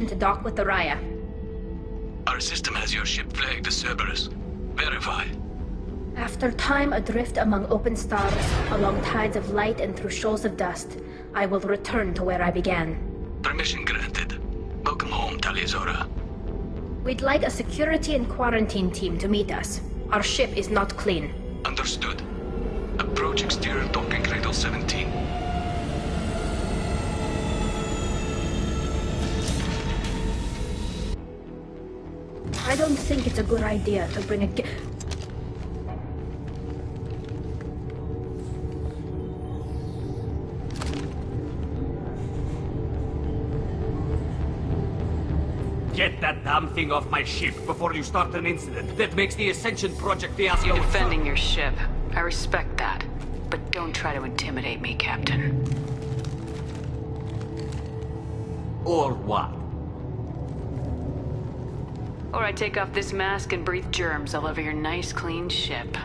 to dock with the Raya. Our system has your ship flagged as Cerberus. Verify. After time adrift among open stars, along tides of light and through shoals of dust, I will return to where I began. Permission granted. Welcome home, Tali. We'd like a security and quarantine team to meet us. Our ship is not clean. Understood. Approach exterior docking cradle 17. I don't think it's a good idea to bring a Get that damn thing off my ship before you start an incident that makes the Ascension Project fiasco. You're defending your ship. I respect that. But don't try to intimidate me, Captain. Or what? Or I take off this mask and breathe germs all over your nice, clean ship.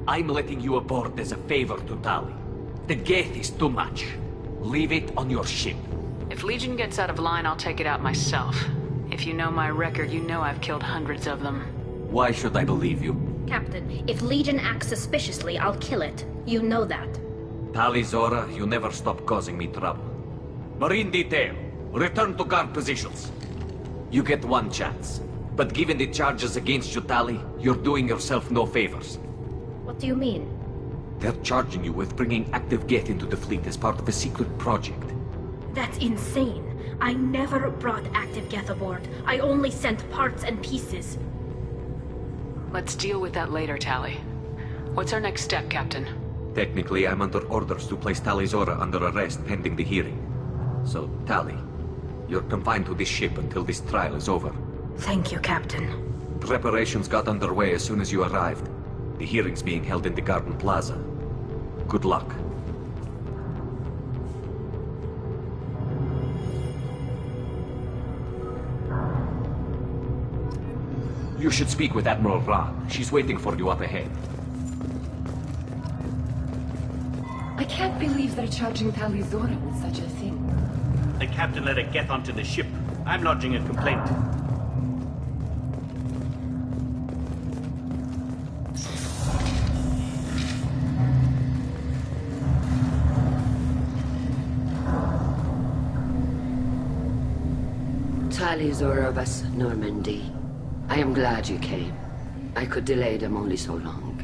I'm letting you aboard as a favor to Tali. The Geth is too much. Leave it on your ship. If Legion gets out of line, I'll take it out myself. If you know my record, you know I've killed hundreds of them. Why should I believe you? Captain, if Legion acts suspiciously, I'll kill it. You know that. Tali Zora, you never stop causing me trouble. Marine detail, return to guard positions. You get one chance. But given the charges against you, Tali, you're doing yourself no favors. What do you mean? They're charging you with bringing active Geth into the fleet as part of a secret project. That's insane. I never brought active Geth aboard. I only sent parts and pieces. Let's deal with that later, Tali. What's our next step, Captain? Technically, I'm under orders to place Tali Zora under arrest pending the hearing. So, Tali, you're confined to this ship until this trial is over. Thank you, Captain. Preparations got underway as soon as you arrived. The hearing's being held in the Garden Plaza. Good luck. You should speak with Admiral Ran. She's waiting for you up ahead. I can't believe they're charging Tali Zora with such a thing. The captain let a Geth onto the ship. I'm lodging a complaint. Tali Zora of us, Normandy. I am glad you came. I could delay them only so long.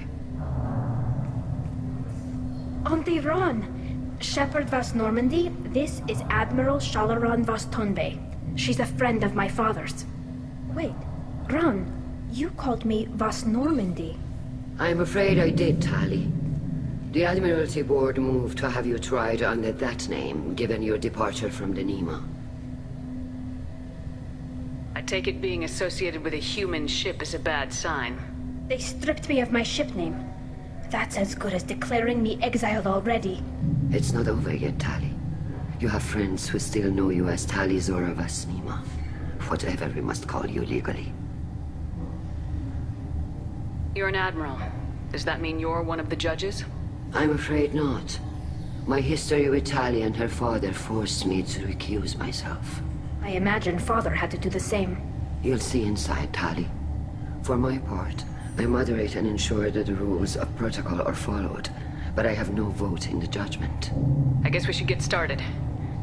Auntie Ron! Shepherd Vas Normandy, this is Admiral Shalaran Vas Tonbe. She's a friend of my father's. Wait, Ron, you called me Vas Normandy. I'm afraid I did, Tali. The Admiralty Board moved to have you tried under that name, given your departure from the Nima. I take it being associated with a human ship is a bad sign. They stripped me of my ship name. That's as good as declaring me exiled already. It's not over yet, Tali. You have friends who still know you as Tali Zora Vas Nima. Whatever we must call you legally. You're an admiral. Does that mean you're one of the judges? I'm afraid not. My history with Tali and her father forced me to recuse myself. I imagine father had to do the same. You'll see inside, Tali. For my part, I moderate and ensure that the rules of protocol are followed, but I have no vote in the judgment. I guess we should get started.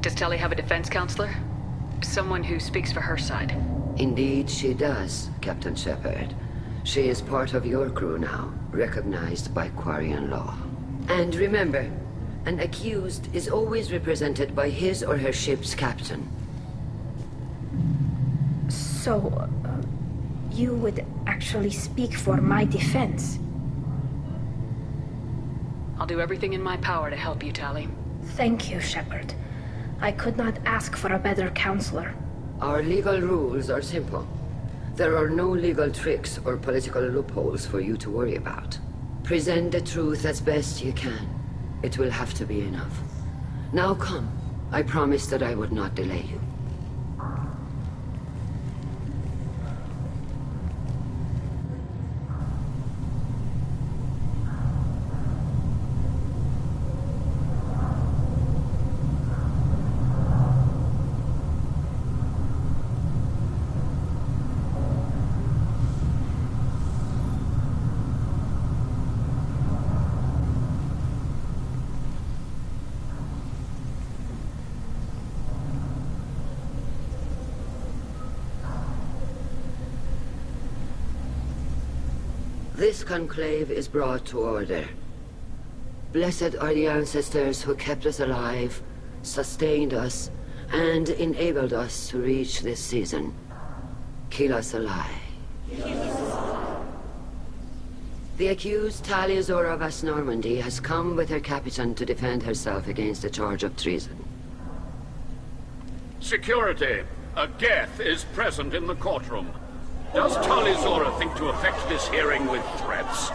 Does Tali have a defense counselor? Someone who speaks for her side. Indeed, she does, Captain Shepard. She is part of your crew now, recognized by Quarian law. And remember, an accused is always represented by his or her ship's captain. So, you would actually speak for my defense? I'll do everything in my power to help you, Tali. Thank you, Shepard. I could not ask for a better counselor. Our legal rules are simple. There are no legal tricks or political loopholes for you to worry about. Present the truth as best you can. It will have to be enough. Now come. I promised that I would not delay you. This conclave is brought to order. Blessed are the ancestors who kept us alive, sustained us, and enabled us to reach this season. Keep us alive. The accused Tali Zora Vas Normandy has come with her captain to defend herself against a charge of treason. Security, a Geth is present in the courtroom. Does Tali Zora think to affect this hearing with threats?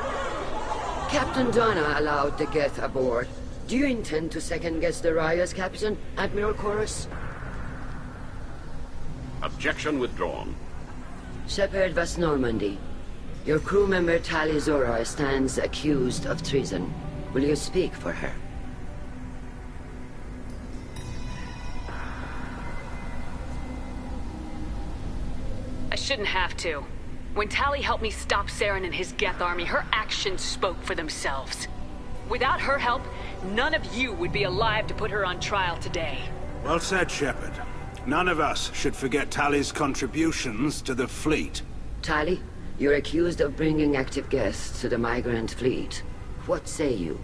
Captain Donna allowed the Geth aboard. Do you intend to second-guess the Raya's captain, Admiral Chorus? Objection withdrawn. Shepard Vas Normandy, your crew member Tali Zora stands accused of treason. Will you speak for her? I shouldn't have to. When Tali helped me stop Saren and his Geth army, her actions spoke for themselves. Without her help, none of you would be alive to put her on trial today. Well said, Shepard. None of us should forget Tali's contributions to the fleet. Tali, you're accused of bringing active Geths to the migrant fleet. What say you?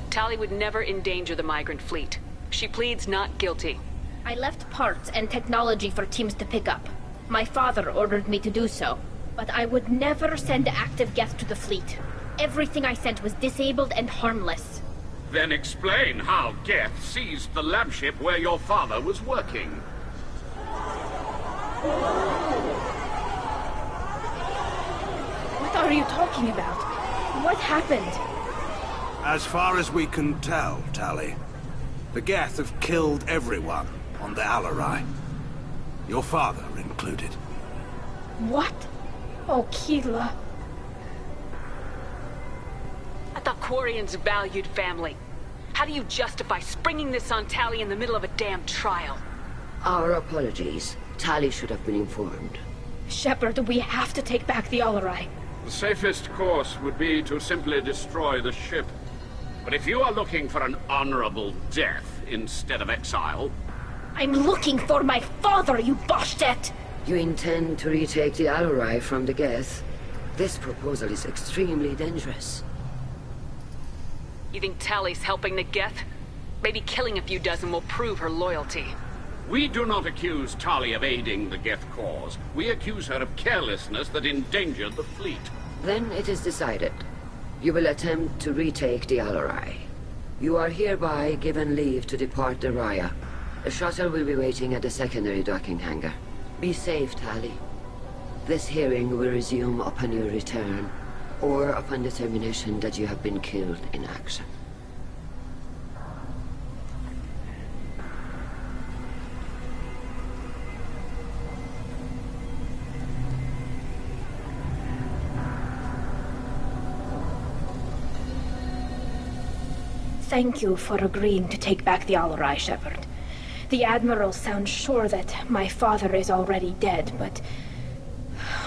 Tali would never endanger the migrant fleet. She pleads not guilty. I left parts and technology for teams to pick up. My father ordered me to do so, but I would never send active Geth to the fleet. Everything I sent was disabled and harmless. Then explain how Geth seized the lab ship where your father was working. What are you talking about? What happened? As far as we can tell, Tali, the Geth have killed everyone on the Alarai. Your father included. What? Oh, Keela. I thought Quarians valued family. How do you justify springing this on Tali in the middle of a damn trial? Our apologies. Tali should have been informed. Shepard, we have to take back the Alarai. The safest course would be to simply destroy the ship. But if you are looking for an honorable death instead of exile... I'm looking for my father, you Boshtet! You intend to retake the Alarai from the Geth? This proposal is extremely dangerous. You think Tali's helping the Geth? Maybe killing a few dozen will prove her loyalty. We do not accuse Tali of aiding the Geth cause. We accuse her of carelessness that endangered the fleet. Then it is decided. You will attempt to retake the Alarai. You are hereby given leave to depart the Raya. A shuttle will be waiting at the secondary docking hangar. Be safe, Tali. This hearing will resume upon your return, or upon determination that you have been killed in action. Thank you for agreeing to take back the Alarai, Shepard. The Admiral sounds sure that my father is already dead, but...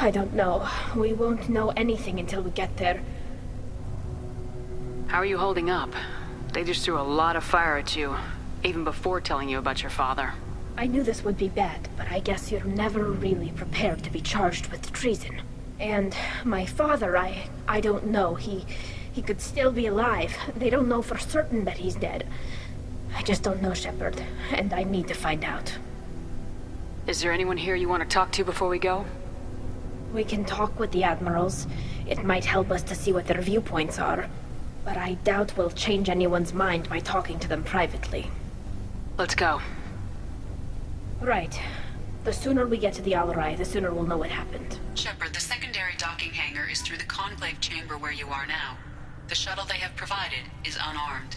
I don't know. We won't know anything until we get there. How are you holding up? They just threw a lot of fire at you, even before telling you about your father. I knew this would be bad, but I guess you're never really prepared to be charged with treason. And my father, I don't know. He could still be alive. They don't know for certain that he's dead. I just don't know, Shepard, and I need to find out. Is there anyone here you want to talk to before we go? We can talk with the Admirals. It might help us to see what their viewpoints are. But I doubt we'll change anyone's mind by talking to them privately. Let's go. Right. The sooner we get to the Alarai, the sooner we'll know what happened. Shepard, the secondary docking hangar is through the conclave chamber where you are now. The shuttle they have provided is unarmed.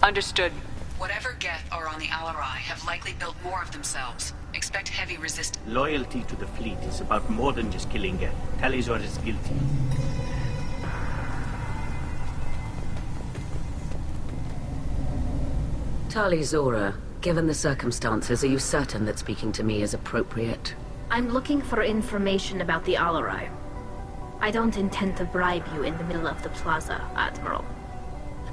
Understood. Whatever Geth are on the Alarai have likely built more of themselves. Expect heavy resistance. Loyalty to the fleet is about more than just killing Geth. Tali Zora is guilty. Tali Zora, given the circumstances, are you certain that speaking to me is appropriate? I'm looking for information about the Alarai. I don't intend to bribe you in the middle of the plaza, Admiral.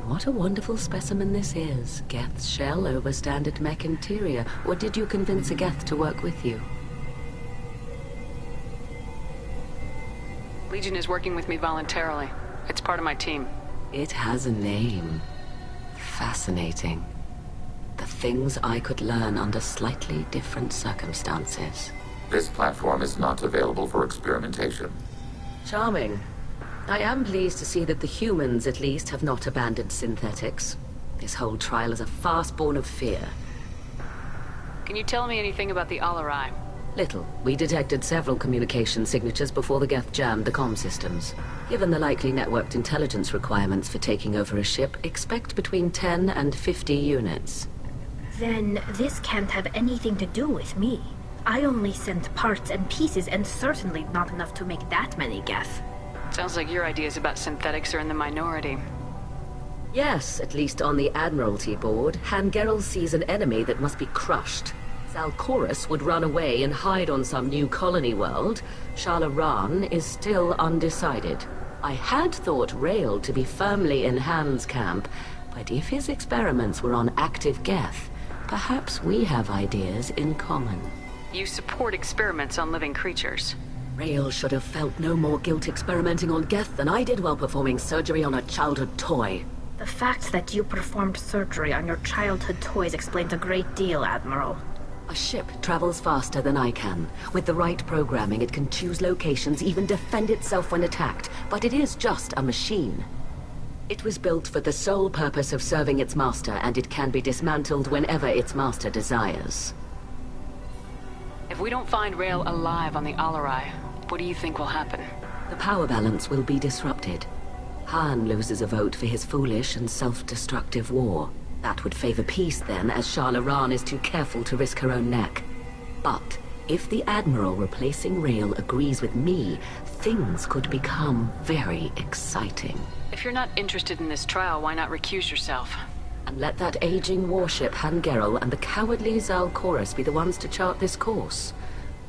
What a wonderful specimen this is. Geth's shell over standard mech interior. Or did you convince a Geth to work with you? Legion is working with me voluntarily. It's part of my team. It has a name. Fascinating. The things I could learn under slightly different circumstances. This platform is not available for experimentation. Charming. I am pleased to see that the humans, at least, have not abandoned synthetics. This whole trial is a farce born of fear. Can you tell me anything about the Alarai? Little. We detected several communication signatures before the Geth jammed the comm systems. Given the likely networked intelligence requirements for taking over a ship, expect between 10 and 50 units. Then this can't have anything to do with me. I only sent parts and pieces, and certainly not enough to make that many Geth. Sounds like your ideas about synthetics are in the minority. Yes, at least on the Admiralty board, Hangerel sees an enemy that must be crushed. Zalcorus would run away and hide on some new colony world. Shalaran is still undecided. I had thought Rael to be firmly in Han's camp, but if his experiments were on active Geth, perhaps we have ideas in common. You support experiments on living creatures. Rael should have felt no more guilt experimenting on Geth than I did while performing surgery on a childhood toy. The fact that you performed surgery on your childhood toys explains a great deal, Admiral. A ship travels faster than I can. With the right programming, it can choose locations, even defend itself when attacked. But it is just a machine. It was built for the sole purpose of serving its master, and it can be dismantled whenever its master desires. If we don't find Rael alive on the Alarai, what do you think will happen? The power balance will be disrupted. Han loses a vote for his foolish and self-destructive war. That would favor peace then, as Shalaran is too careful to risk her own neck. But if the Admiral replacing Rael agrees with me, things could become very exciting. If you're not interested in this trial, why not recuse yourself? And let that aging warship Hangerel and the cowardly Zalcorus be the ones to chart this course?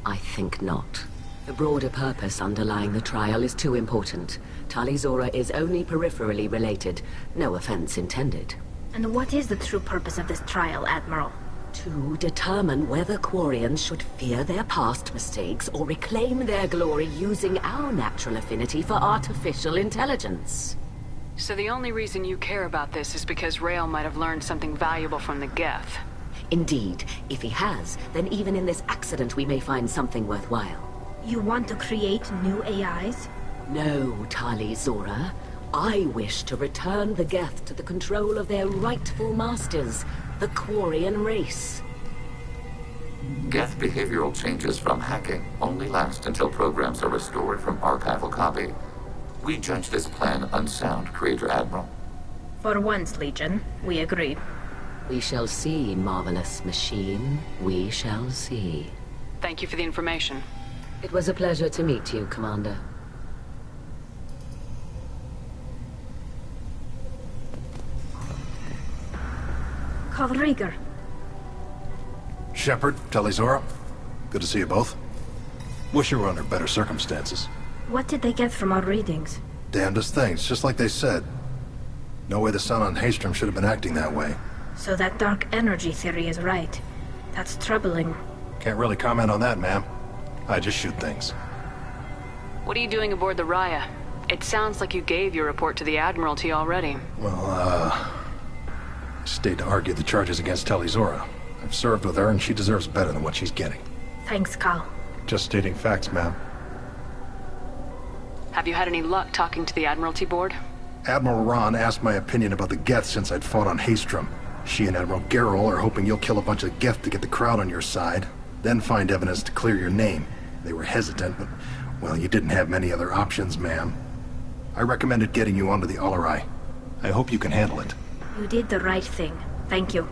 I think not. The broader purpose underlying the trial is too important. Tali Zora is only peripherally related. No offense intended. And what is the true purpose of this trial, Admiral? To determine whether Quarians should fear their past mistakes or reclaim their glory using our natural affinity for artificial intelligence. So the only reason you care about this is because Rael might have learned something valuable from the Geth. Indeed. If he has, then even in this accident we may find something worthwhile. You want to create new AIs? No, Tali Zora. I wish to return the Geth to the control of their rightful masters, the Quarian race. Geth behavioral changes from hacking only last until programs are restored from archival copy. We judge this plan unsound, Creator Admiral. For once, Legion, we agree. We shall see, marvelous machine. We shall see. Thank you for the information. It was a pleasure to meet you, Commander. Call Rieger. Shepard, Tali Zora. Good to see you both. Wish you were under better circumstances. What did they get from our readings? Damnedest things, just like they said. No way the sun on Haystrom should have been acting that way. So that dark energy theory is right. That's troubling. Can't really comment on that, ma'am. I just shoot things. What are you doing aboard the Raya? It sounds like you gave your report to the Admiralty already. Well, stayed to argue the charges against Tali Zora. I've served with her, and she deserves better than what she's getting. Thanks, Cal. Just stating facts, ma'am. Have you had any luck talking to the Admiralty board? Admiral Ron asked my opinion about the Geth since I'd fought on Haystrom. She and Admiral Gerrel are hoping you'll kill a bunch of Geth to get the crowd on your side, then find evidence to clear your name. They were hesitant, but, well, you didn't have many other options, ma'am. I recommended getting you onto the Alarai. I hope you can handle it. You did the right thing. Thank you.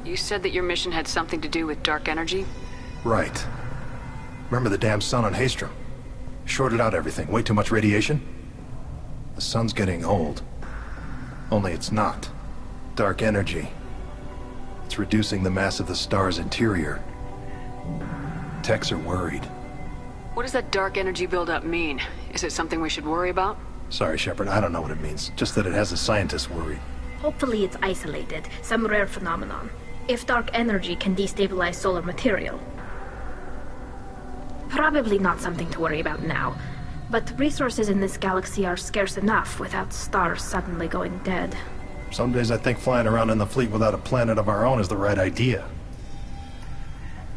You said that your mission had something to do with dark energy? Right. Remember the damn sun on Haystrom? Shorted out everything. Way too much radiation? The sun's getting old. Only it's not. Dark energy. It's reducing the mass of the star's interior. Techs are worried. What does that dark energy buildup mean? Is it something we should worry about? Sorry, Shepard, I don't know what it means. Just that it has the scientists worried. Hopefully it's isolated, some rare phenomenon. If dark energy can destabilize solar material. Probably not something to worry about now. But resources in this galaxy are scarce enough without stars suddenly going dead. Some days I think flying around in the fleet without a planet of our own is the right idea.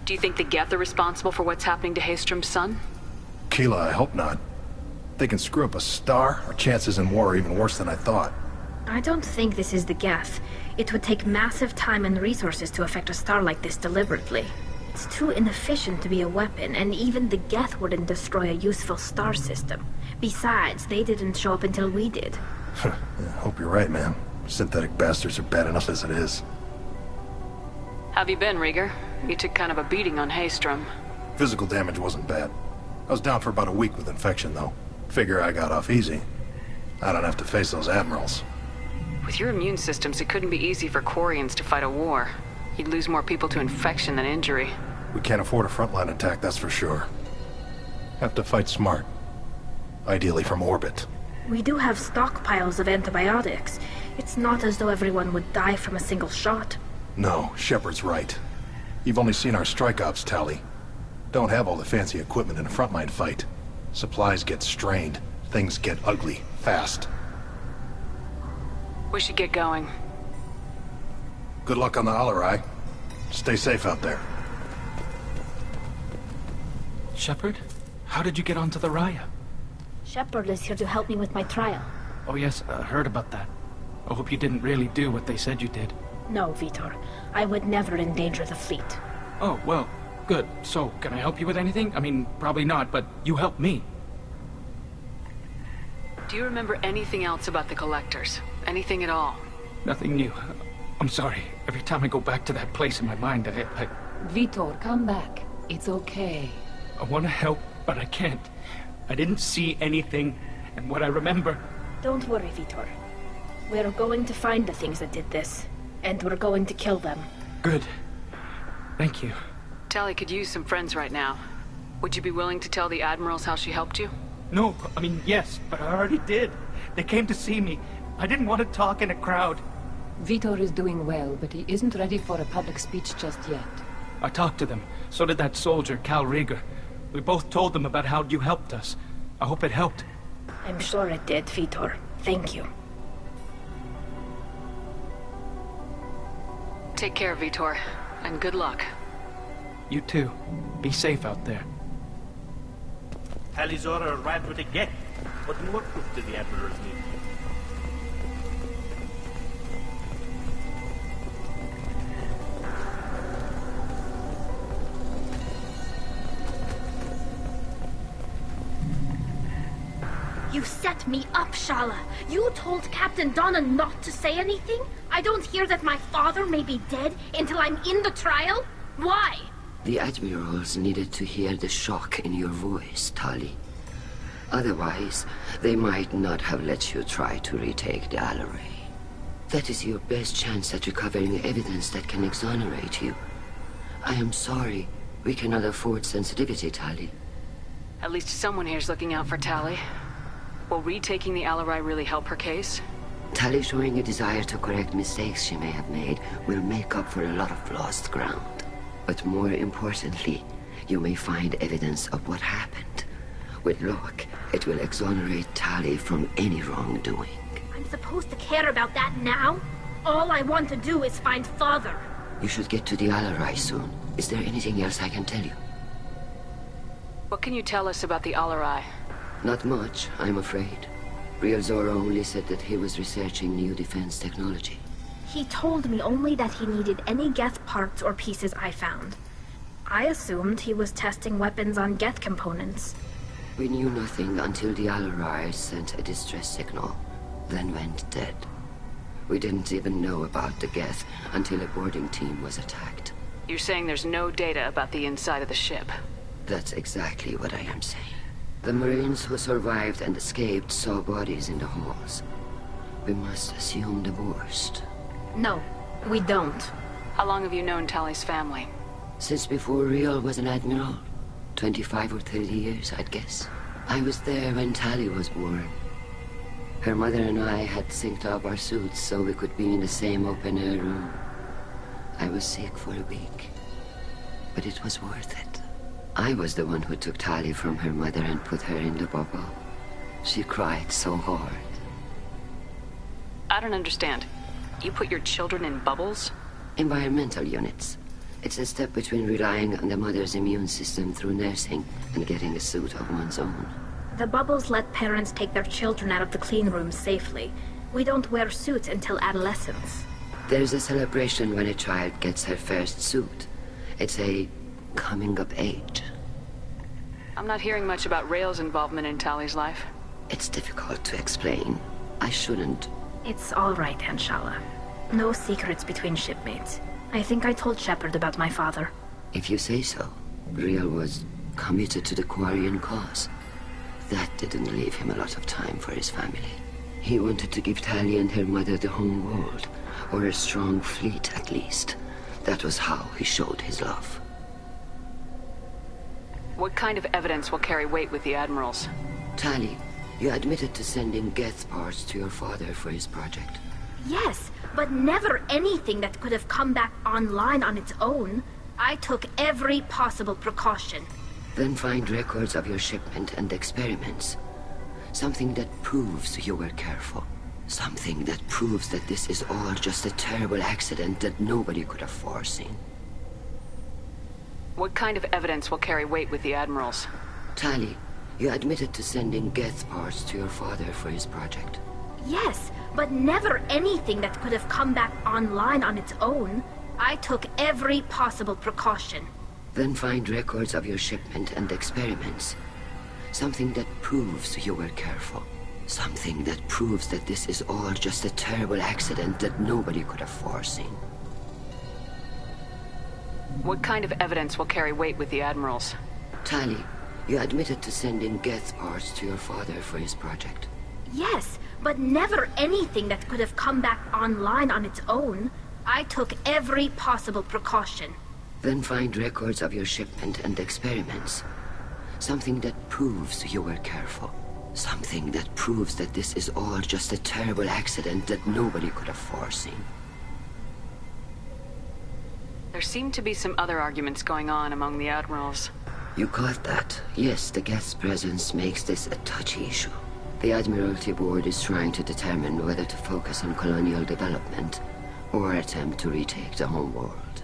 Do you think the Geth are responsible for what's happening to Haystrom's son? Keela, I hope not. If they can screw up a star, our chances in war are even worse than I thought. I don't think this is the Geth. It would take massive time and resources to affect a star like this deliberately. It's too inefficient to be a weapon, and even the Geth wouldn't destroy a useful star system. Besides, they didn't show up until we did. Yeah, hope you're right, man. Synthetic bastards are bad enough as it is. How've you been, Rieger? You took kind of a beating on Haystrom. Physical damage wasn't bad. I was down for about a week with infection, though. Figure I got off easy. I don't have to face those admirals. With your immune systems, it couldn't be easy for Quarians to fight a war. You'd lose more people to infection than injury. We can't afford a frontline attack, that's for sure. Have to fight smart. Ideally from orbit. We do have stockpiles of antibiotics. It's not as though everyone would die from a single shot. No, Shepard's right. You've only seen our strike ops, Tali. Don't have all the fancy equipment in a frontline fight. Supplies get strained. Things get ugly, fast. We should get going. Good luck on the Alarai. Stay safe out there. Shepard? How did you get onto the Raya? Shepard is here to help me with my trial. Oh yes, I heard about that. I hope you didn't really do what they said you did. No, Vitor. I would never endanger the fleet. Oh, well, good. So, can I help you with anything? I mean, probably not, but you helped me. Do you remember anything else about the Collectors? Anything at all? Nothing new. I'm sorry. Every time I go back to that place in my mind, I Vitor, come back. It's okay. I want to help, but I can't. I didn't see anything, and what I remember... Don't worry, Vitor. We're going to find the things that did this, and we're going to kill them. Good. Thank you. Tali could use some friends right now. Would you be willing to tell the Admirals how she helped you? No, I mean, yes, but I already did. They came to see me. I didn't want to talk in a crowd. Vitor is doing well, but he isn't ready for a public speech just yet. I talked to them. So did that soldier, Cal Rieger. We both told them about how you helped us. I hope it helped. I'm sure it did, Vitor. Thank you. Take care, Vitor, and good luck. You too. Be safe out there. Talizora arrived with a Geth. What more proof do the Admirals need? You set me up, Shala. You told Captain Donna not to say anything? I don't hear that my father may be dead until I'm in the trial? Why? The Admirals needed to hear the shock in your voice, Tali. Otherwise, they might not have let you try to retake the Alarai. That is your best chance at recovering evidence that can exonerate you. I am sorry. We cannot afford sensitivity, Tali. At least someone here's looking out for Tali. Will retaking the Alarai really help her case? Tali showing a desire to correct mistakes she may have made will make up for a lot of lost ground. But more importantly, you may find evidence of what happened. With luck, it will exonerate Tali from any wrongdoing. I'm supposed to care about that now? All I want to do is find Father. You should get to the Alarai soon. Is there anything else I can tell you? What can you tell us about the Alarai? Not much, I'm afraid. Real Zora only said that he was researching new defense technology. He told me only that he needed any Geth parts or pieces I found. I assumed he was testing weapons on Geth components. We knew nothing until the Alarai sent a distress signal, then went dead. We didn't even know about the Geth until a boarding team was attacked. You're saying there's no data about the inside of the ship? That's exactly what I am saying. The Marines who survived and escaped saw bodies in the halls. We must assume the worst. No, we don't. How long have you known Tali's family? Since before Real was an admiral. 25 or 30 years, I'd guess. I was there when Tali was born. Her mother and I had synced up our suits so we could be in the same open-air room. I was sick for a week, but it was worth it. I was the one who took Tali from her mother and put her in the bubble. She cried so hard. I don't understand. You put your children in bubbles? Environmental units. It's a step between relying on the mother's immune system through nursing and getting a suit of one's own. The bubbles let parents take their children out of the clean rooms safely. We don't wear suits until adolescence. There's a celebration when a child gets her first suit. It's a coming of age. I'm not hearing much about Rael's involvement in Tali's life. It's difficult to explain. I shouldn't. It's all right, Anshala. No secrets between shipmates. I think I told Shepard about my father. If you say so. Rael was committed to the Quarian cause. That didn't leave him a lot of time for his family. He wanted to give Tali and her mother the home world, or a strong fleet at least. That was how he showed his love. What kind of evidence will carry weight with the Admirals? Tali, you admitted to sending Geth parts to your father for his project. Yes, but never anything that could have come back online on its own. I took every possible precaution. Then find records of your shipment and experiments. Something that proves you were careful. Something that proves that this is all just a terrible accident that nobody could have foreseen. What kind of evidence will carry weight with the Admirals? Tali, you admitted to sending Geth parts to your father for his project. Yes, but never anything that could have come back online on its own. I took every possible precaution. Then find records of your shipment and experiments. Something that proves you were careful. Something that proves that this is all just a terrible accident that nobody could have foreseen. What kind of evidence will carry weight with the Admirals? Tali, you admitted to sending Geth parts to your father for his project. Yes, but never anything that could have come back online on its own. I took every possible precaution. Then find records of your shipment and experiments. Something that proves you were careful. Something that proves that this is all just a terrible accident that nobody could have foreseen. There seem to be some other arguments going on among the Admirals. You caught that. Yes, the Geth's presence makes this a touchy issue. The Admiralty Board is trying to determine whether to focus on colonial development or attempt to retake the home world.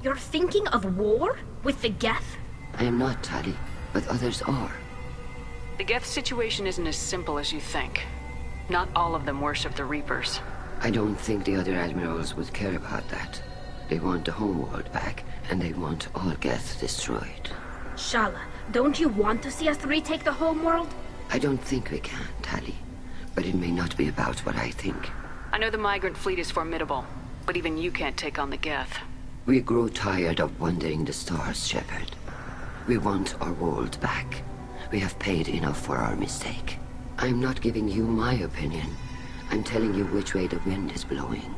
You're thinking of war? With the Geth? I am not, Tali, but others are. The Geth situation isn't as simple as you think. Not all of them worship the Reapers. I don't think the other Admirals would care about that. They want the homeworld back, and they want all Geth destroyed. Shala, don't you want to see us retake the homeworld? I don't think we can, Tali. But it may not be about what I think. I know the migrant fleet is formidable, but even you can't take on the Geth. We grow tired of wandering the stars, Shepard. We want our world back. We have paid enough for our mistake. I'm not giving you my opinion. I'm telling you which way the wind is blowing.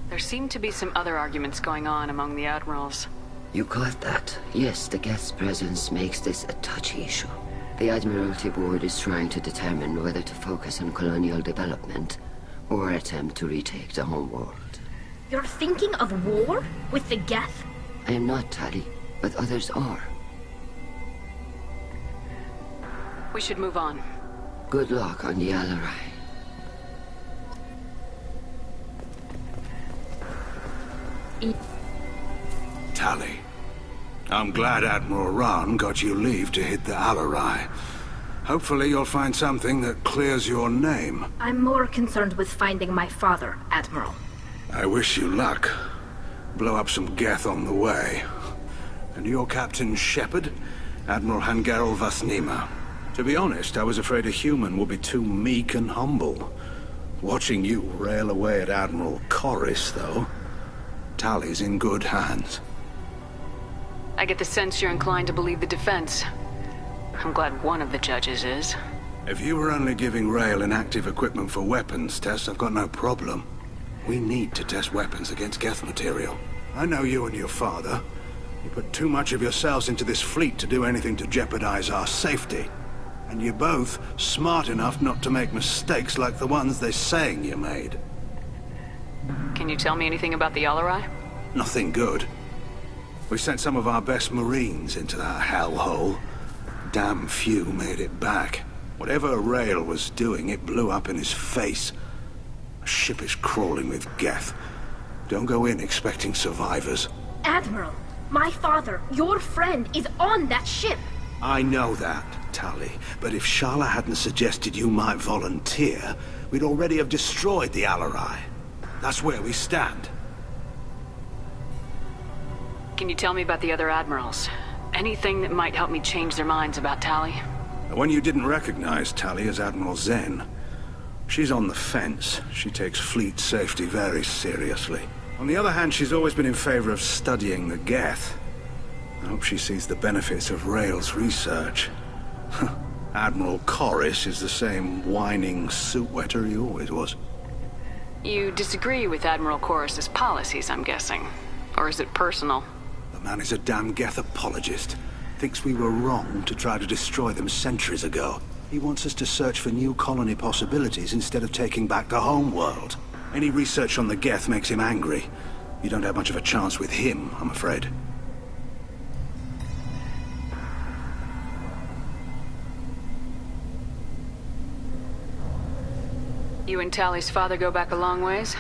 There seem to be some other arguments going on among the Admirals. You caught that. Yes, the Geth's presence makes this a touchy issue. The Admiralty Board is trying to determine whether to focus on colonial development or attempt to retake the home world. You're thinking of war? With the Geth? I am not, Tali, but others are. We should move on. Good luck on the Alarai. Tali, I'm glad Admiral Rahn got you leave to hit the Alarai. Hopefully you'll find something that clears your name. I'm more concerned with finding my father, Admiral. I wish you luck. Blow up some Geth on the way. And your Captain Shepard? Admiral Hangerel Vasnima. To be honest, I was afraid a human would be too meek and humble. Watching you rail away at Admiral Corris, though. Tali's in good hands. I get the sense you're inclined to believe the defense. I'm glad one of the judges is. If you were only giving Rael inactive equipment for weapons tests, I've got no problem. We need to test weapons against Geth material. I know you and your father. You put too much of yourselves into this fleet to do anything to jeopardize our safety. And you're both smart enough not to make mistakes like the ones they're saying you made. Can you tell me anything about the Alarai? Nothing good. We sent some of our best Marines into that hellhole. Damn few made it back. Whatever Rail was doing, it blew up in his face. A ship is crawling with Geth. Don't go in expecting survivors. Admiral, my father, your friend, is on that ship. I know that, Tali, but if Shala hadn't suggested you might volunteer, we'd already have destroyed the Alarai. That's where we stand. Can you tell me about the other admirals? Anything that might help me change their minds about Tali? The one you didn't recognize, Tali, is Admiral Zen. She's on the fence. She takes fleet safety very seriously. On the other hand, she's always been in favor of studying the Geth. I hope she sees the benefits of Rail's research. Admiral Corris is the same whining suit-wetter he always was. You disagree with Admiral Corris's policies, I'm guessing. Or is it personal? The man is a damn Geth apologist. Thinks we were wrong to try to destroy them centuries ago. He wants us to search for new colony possibilities instead of taking back the home world. Any research on the Geth makes him angry. You don't have much of a chance with him, I'm afraid. You and Tali's father go back a long ways?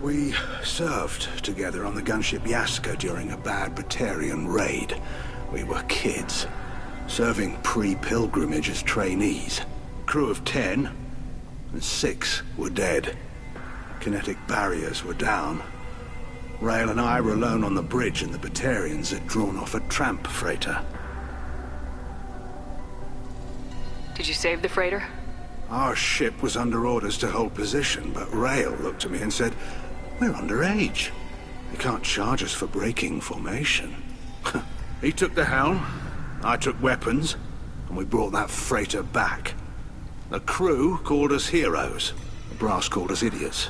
We served together on the gunship Yaska during a bad Batarian raid. We were kids, serving pre-pilgrimage as trainees. Crew of 10, and 6 were dead. Kinetic barriers were down. Rail and I were alone on the bridge, and the Batarians had drawn off a tramp freighter. Did you save the freighter? Our ship was under orders to hold position, but Rail looked at me and said, "We're underage. They can't charge us for breaking formation." He took the helm, I took weapons, and we brought that freighter back. The crew called us heroes. The brass called us idiots.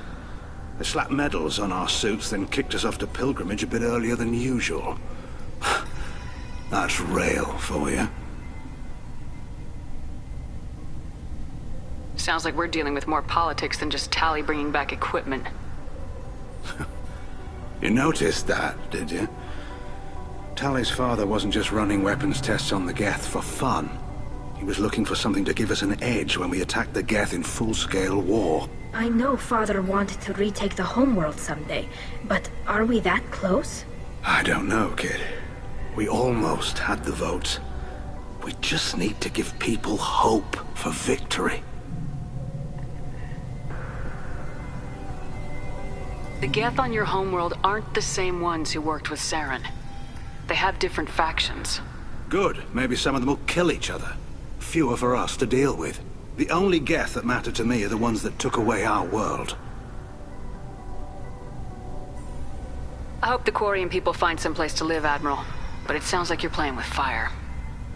They slapped medals on our suits, then kicked us off to pilgrimage a bit earlier than usual. That's Rail for you. Sounds like we're dealing with more politics than just Tali bringing back equipment. You noticed that, did you? Tali's father wasn't just running weapons tests on the Geth for fun. He was looking for something to give us an edge when we attacked the Geth in full-scale war. I know Father wanted to retake the homeworld someday, but are we that close? I don't know, kid. We almost had the votes. We just need to give people hope for victory. The Geth on your homeworld aren't the same ones who worked with Saren. They have different factions. Good. Maybe some of them will kill each other. Fewer for us to deal with. The only Geth that matter to me are the ones that took away our world. I hope the Quarian people find someplace to live, Admiral. But it sounds like you're playing with fire.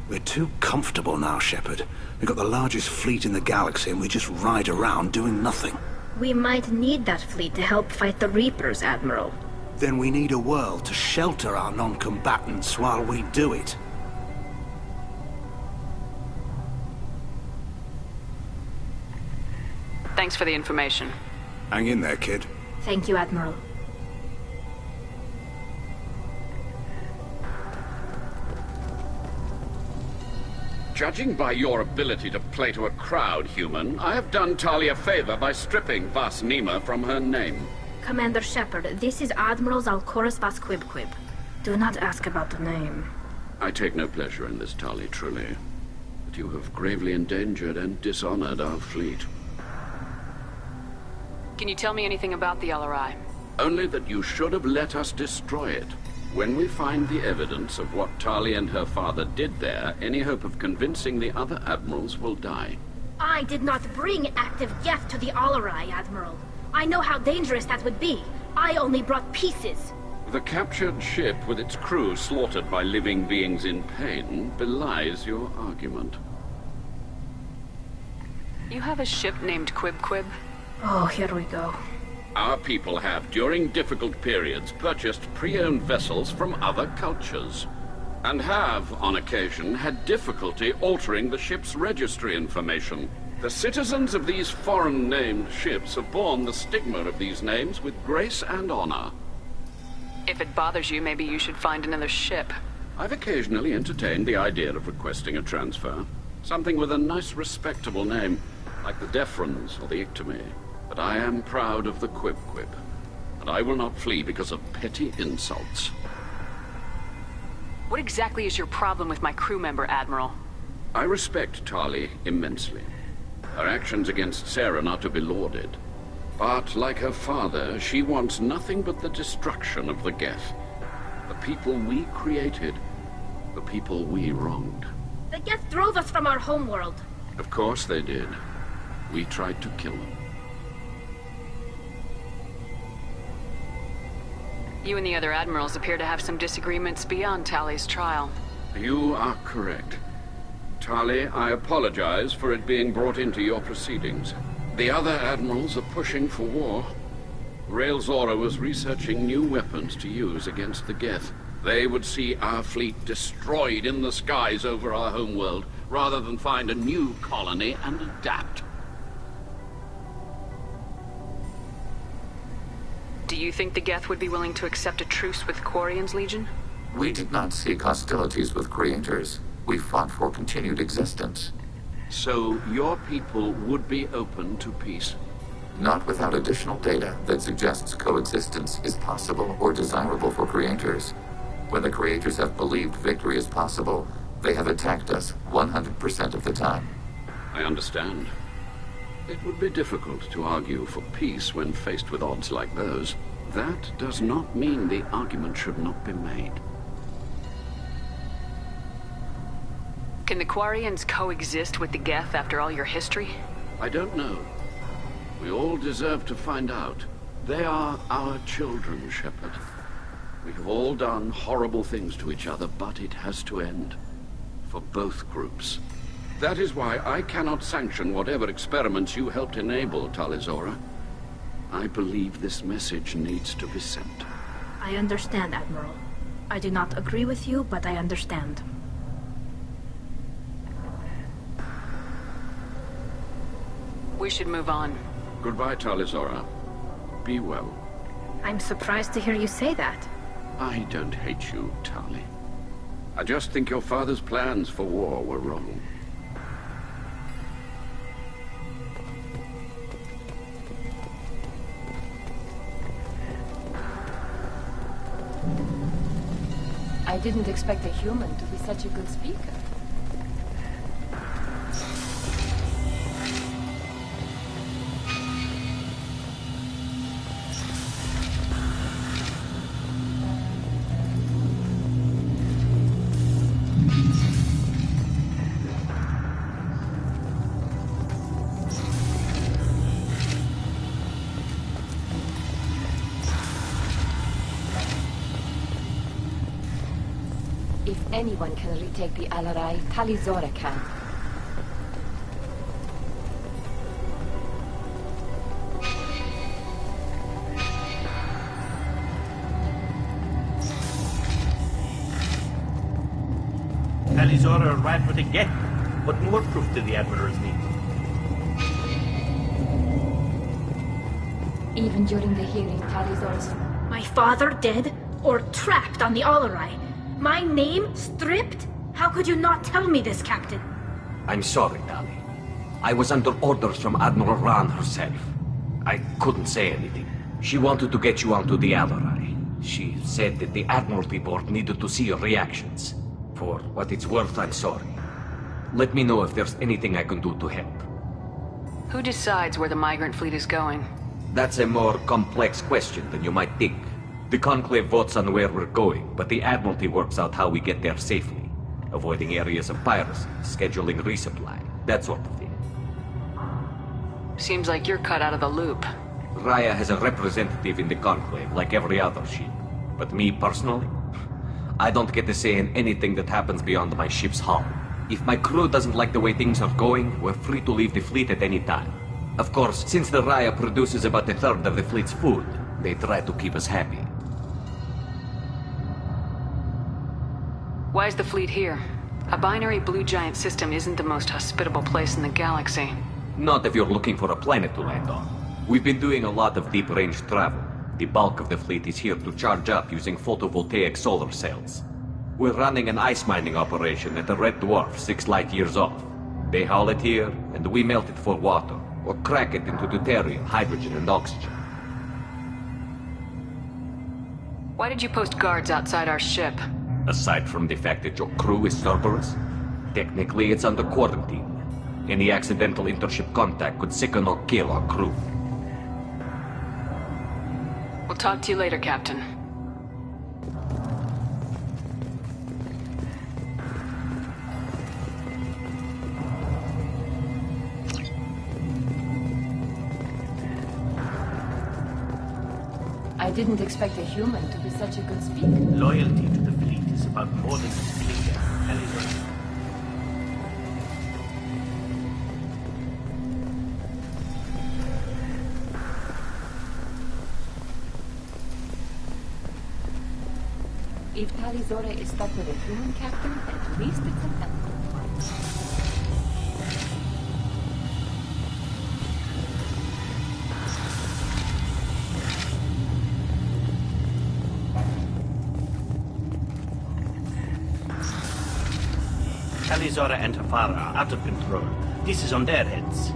We're too comfortable now, Shepard. We've got the largest fleet in the galaxy and we just ride around doing nothing. We might need that fleet to help fight the Reapers, Admiral. Then we need a world to shelter our non-combatants while we do it. Thanks for the information. Hang in there, kid. Thank you, Admiral. Judging by your ability to play to a crowd, human, I have done Tali a favor by stripping Vas Nima from her name. Commander Shepard, this is Admiral Zalkoris Vas Quib. Do not ask about the name. I take no pleasure in this, Tali, truly. But you have gravely endangered and dishonored our fleet. Can you tell me anything about the LRI? Only that you should have let us destroy it. When we find the evidence of what Tali and her father did there, any hope of convincing the other admirals will die. I did not bring active Geth to the Alarai, Admiral. I know how dangerous that would be. I only brought pieces. The captured ship with its crew slaughtered by living beings in pain belies your argument. You have a ship named Quib? Oh, here we go. Our people have, during difficult periods, purchased pre-owned vessels from other cultures. And have, on occasion, had difficulty altering the ship's registry information. The citizens of these foreign-named ships have borne the stigma of these names with grace and honor. If it bothers you, maybe you should find another ship. I've occasionally entertained the idea of requesting a transfer. Something with a nice, respectable name, like the Defrons or the Ictomy. But I am proud of the Quib-Quib, and I will not flee because of petty insults. What exactly is your problem with my crew member, Admiral? I respect Tali immensely. Her actions against Sarah are not to be lauded. But, like her father, she wants nothing but the destruction of the Geth. The people we created, the people we wronged. The Geth drove us from our homeworld. Of course they did. We tried to kill them. You and the other admirals appear to have some disagreements beyond Tali's trial. You are correct. Tali, I apologize for it being brought into your proceedings. The other admirals are pushing for war. Rael Zora was researching new weapons to use against the Geth. They would see our fleet destroyed in the skies over our homeworld, rather than find a new colony and adapt. Do you think the Geth would be willing to accept a truce with Quarian's Legion? We did not seek hostilities with creators. We fought for continued existence. So your people would be open to peace? Not without additional data that suggests coexistence is possible or desirable for creators. When the creators have believed victory is possible, they have attacked us 100% of the time. I understand. It would be difficult to argue for peace when faced with odds like those. That does not mean the argument should not be made. Can the Quarians coexist with the Geth after all your history? I don't know. We all deserve to find out. They are our children, Shepard. We have all done horrible things to each other, but it has to end. For both groups. That is why I cannot sanction whatever experiments you helped enable, Tali Zora. I believe this message needs to be sent. I understand, Admiral. I do not agree with you, but I understand. We should move on. Goodbye, Tali Zora. Be well. I'm surprised to hear you say that. I don't hate you, Tali. I just think your father's plans for war were wrong. I didn't expect a human to be such a good speaker. If anyone can retake the Alarai, Tali Zora can. Tali Zora arrived with a Geth. What more proof do the admirals need? Even during the hearing, Tali Zora's... My father dead? Or trapped on the Alarai? My name stripped? How could you not tell me this, Captain? I'm sorry, Tali. I was under orders from Admiral Ran herself. I couldn't say anything. She wanted to get you onto the Alarai. She said that the Admiralty Board needed to see your reactions. For what it's worth, I'm sorry. Let me know if there's anything I can do to help. Who decides where the migrant fleet is going? That's a more complex question than you might think. The Conclave votes on where we're going, but the Admiralty works out how we get there safely. Avoiding areas of piracy, scheduling resupply, that sort of thing. Seems like you're cut out of the loop. Raya has a representative in the Conclave, like every other ship. But me personally? I don't get to say in anything that happens beyond my ship's hull. If my crew doesn't like the way things are going, we're free to leave the fleet at any time. Of course, since the Raya produces about a third of the fleet's food, they try to keep us happy. Why is the fleet here? A binary blue giant system isn't the most hospitable place in the galaxy. Not if you're looking for a planet to land on. We've been doing a lot of deep-range travel. The bulk of the fleet is here to charge up using photovoltaic solar cells. We're running an ice mining operation at a red dwarf 6 light years off. They haul it here, and we melt it for water, or crack it into deuterium, hydrogen, and oxygen. Why did you post guards outside our ship? Aside from the fact that your crew is Cerberus, technically it's under quarantine. Any accidental intership contact could sicken or kill our crew. We'll talk to you later, Captain. I didn't expect a human to be such a good speaker. Loyalty to the fleet is about more than speaking. Tali. If Tali Zora is stuck with a human captain, at least it's an elegant one. Tali Zora and Tafara are out of control. This is on their heads.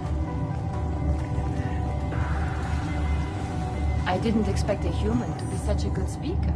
I didn't expect a human to be such a good speaker.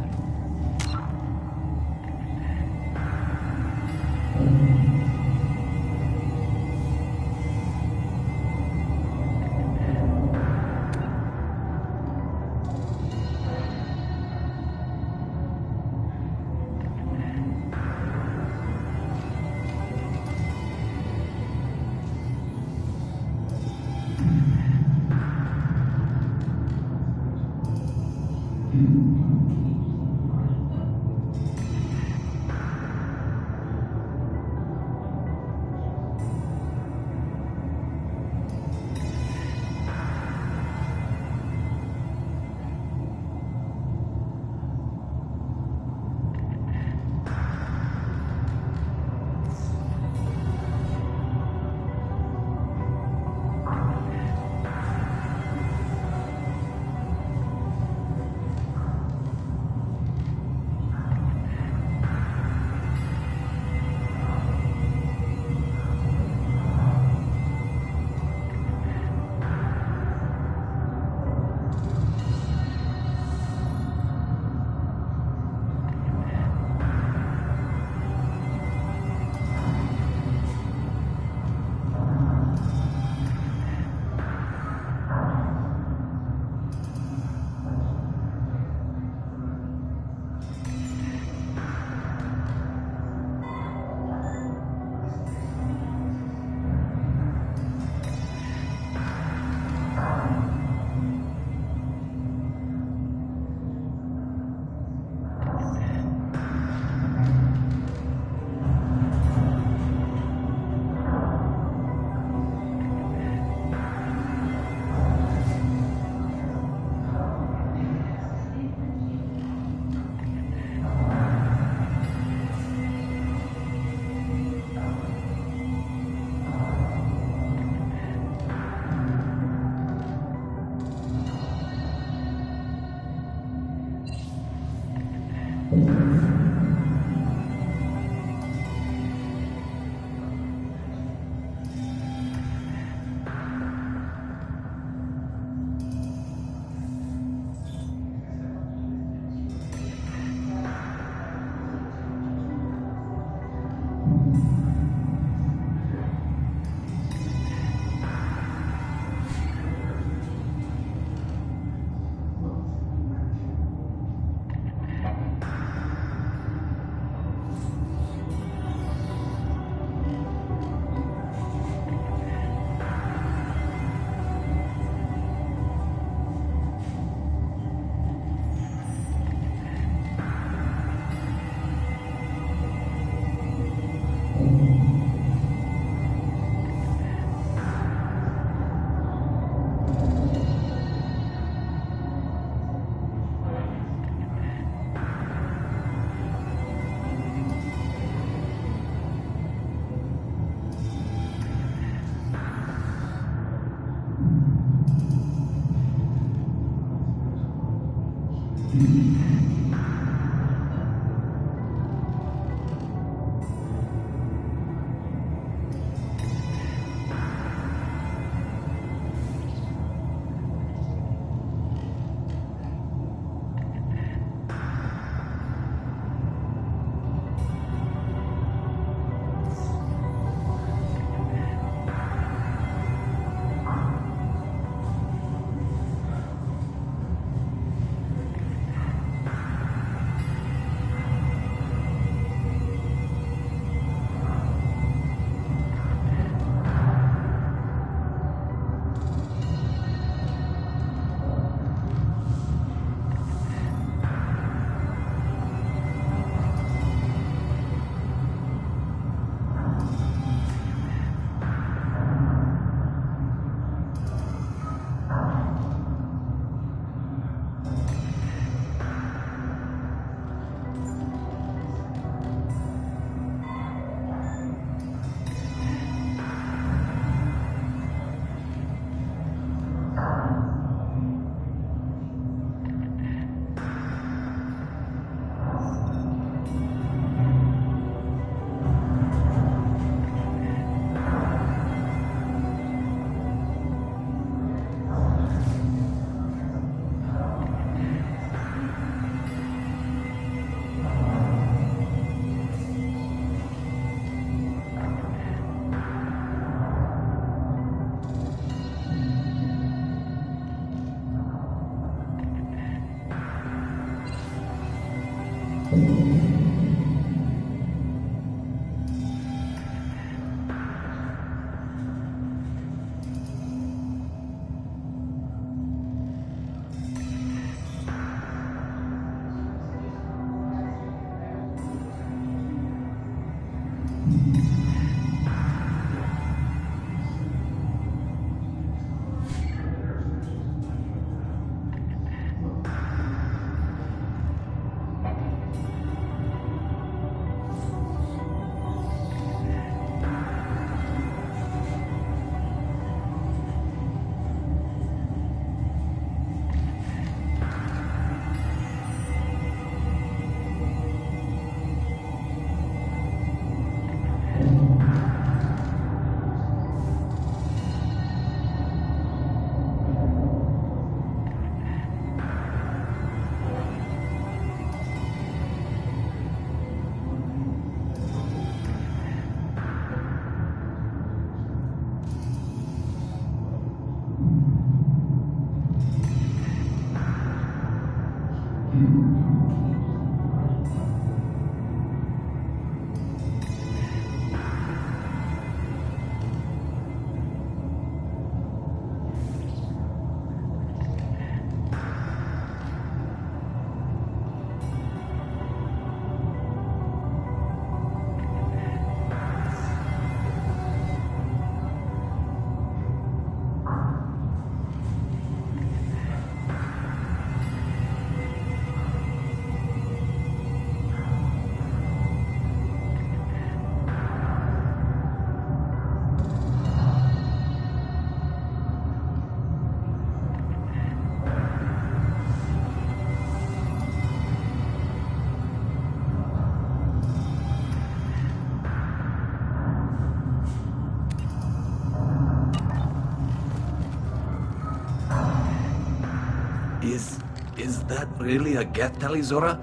Is that really a Geth, Tali, Zora?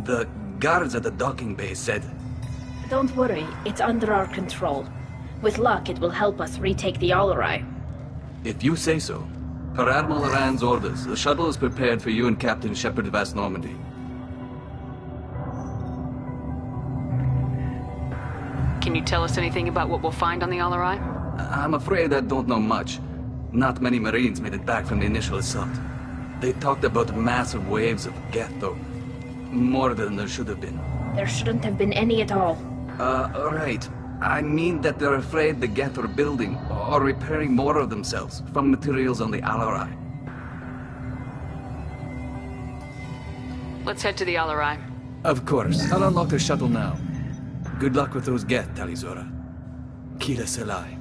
The guards at the docking bay said... Don't worry, it's under our control. With luck, it will help us retake the Alarai. If you say so. Per Admiral Rand's orders, the shuttle is prepared for you and Captain Shepard Vast Normandy. Can you tell us anything about what we'll find on the Alarai? I'm afraid I don't know much. Not many Marines made it back from the initial assault. They talked about massive waves of Geth, though. More than there should have been. There shouldn't have been any at all. Right. I mean that they're afraid the Geth are building or repairing more of themselves from materials on the Alarai. Let's head to the Alarai. Of course. I'll unlock the shuttle now. Good luck with those Geth, Tali Zora. Kila Selai.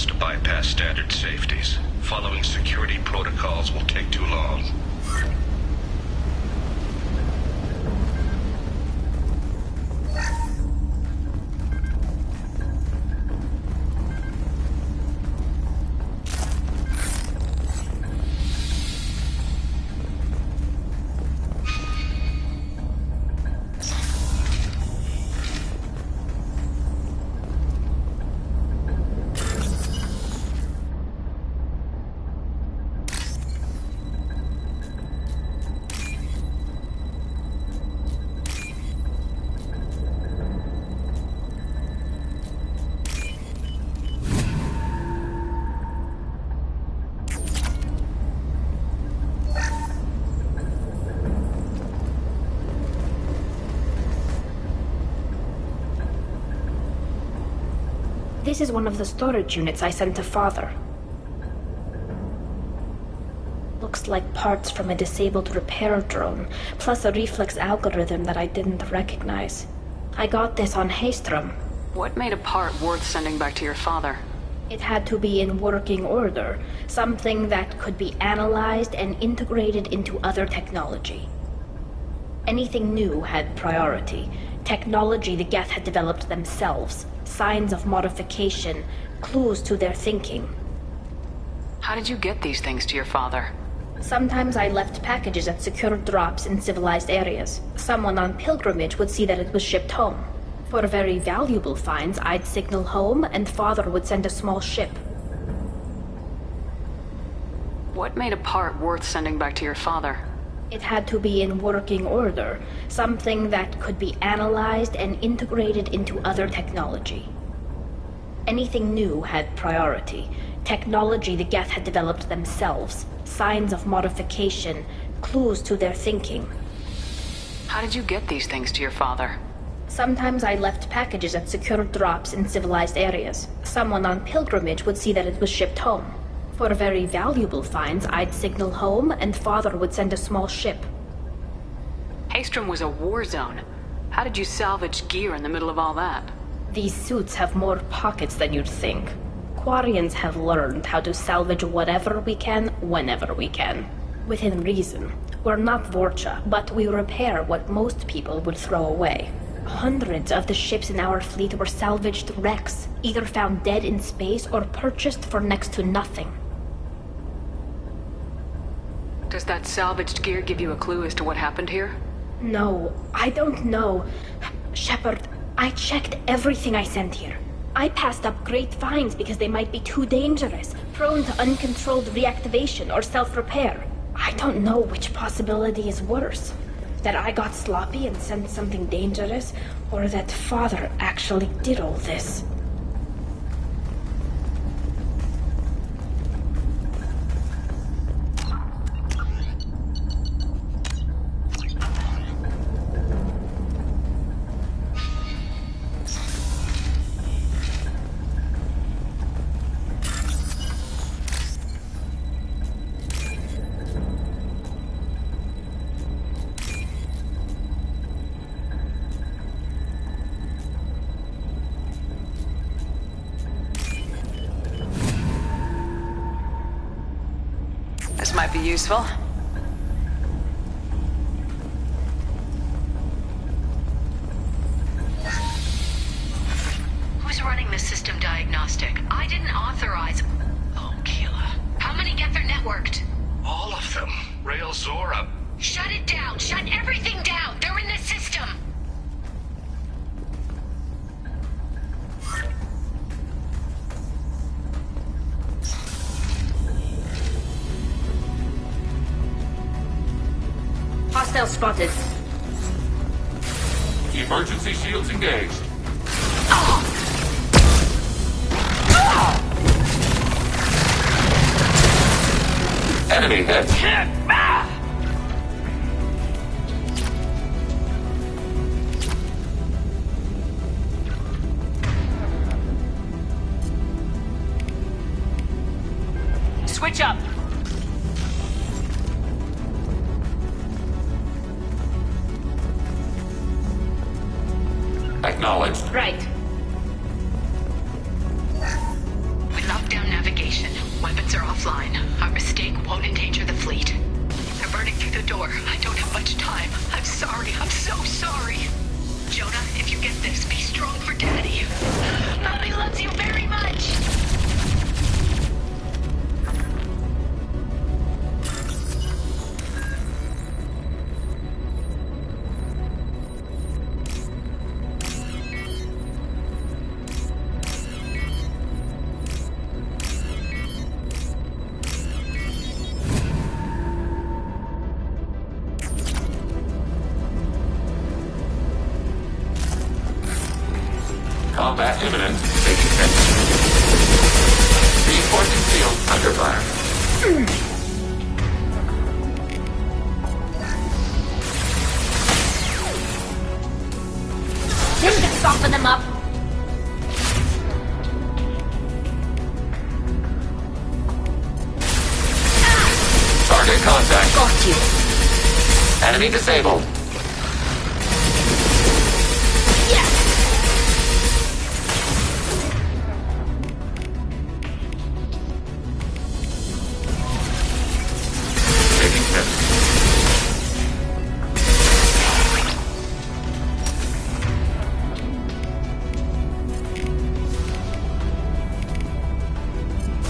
has to bypass standard safeties. Following security protocols will take too long. This is one of the storage units I sent to Father. Looks like parts from a disabled repair drone, plus a reflex algorithm that I didn't recognize. I got this on Haystrom. What made a part worth sending back to your father? It had to be in working order, something that could be analyzed and integrated into other technology. Anything new had priority. Technology the Geth had developed themselves. Signs of modification, clues to their thinking. How did you get these things to your father? Sometimes I left packages at secured drops in civilized areas. Someone on pilgrimage would see that it was shipped home. For very valuable finds, I'd signal home, and Father would send a small ship. What made a part worth sending back to your father? It had to be in working order, something that could be analyzed and integrated into other technology. Anything new had priority. Technology the Geth had developed themselves. Signs of modification, clues to their thinking. How did you get these things to your father? Sometimes I left packages at secured drops in civilized areas. Someone on pilgrimage would see that it was shipped home. For very valuable finds, I'd signal home, and Father would send a small ship. Haystrom was a war zone. How did you salvage gear in the middle of all that? These suits have more pockets than you'd think. Quarians have learned how to salvage whatever we can, whenever we can. Within reason. We're not Vorcha, but we repair what most people would throw away. Hundreds of the ships in our fleet were salvaged wrecks, either found dead in space or purchased for next to nothing. Does that salvaged gear give you a clue as to what happened here? No, I don't know. Shepard, I checked everything I sent here. I passed up great finds because they might be too dangerous, prone to uncontrolled reactivation or self-repair. I don't know which possibility is worse. That I got sloppy and sent something dangerous, or that Father actually did all this. This might be useful. Who's running the system diagnostic? I didn't authorize... Oh, Keela. How many Geth are networked? All of them. Rail Zora. Shut it down! Shut everything down! They're in the system! Hostile spotted. Emergency shields engaged. Enemy hit. Switch up. Acknowledged. Right. We locked down Under fire. This should soften them up. Target contact. Got you. Enemy disabled. Taking hits.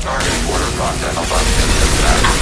Target quarter continental function dispatched.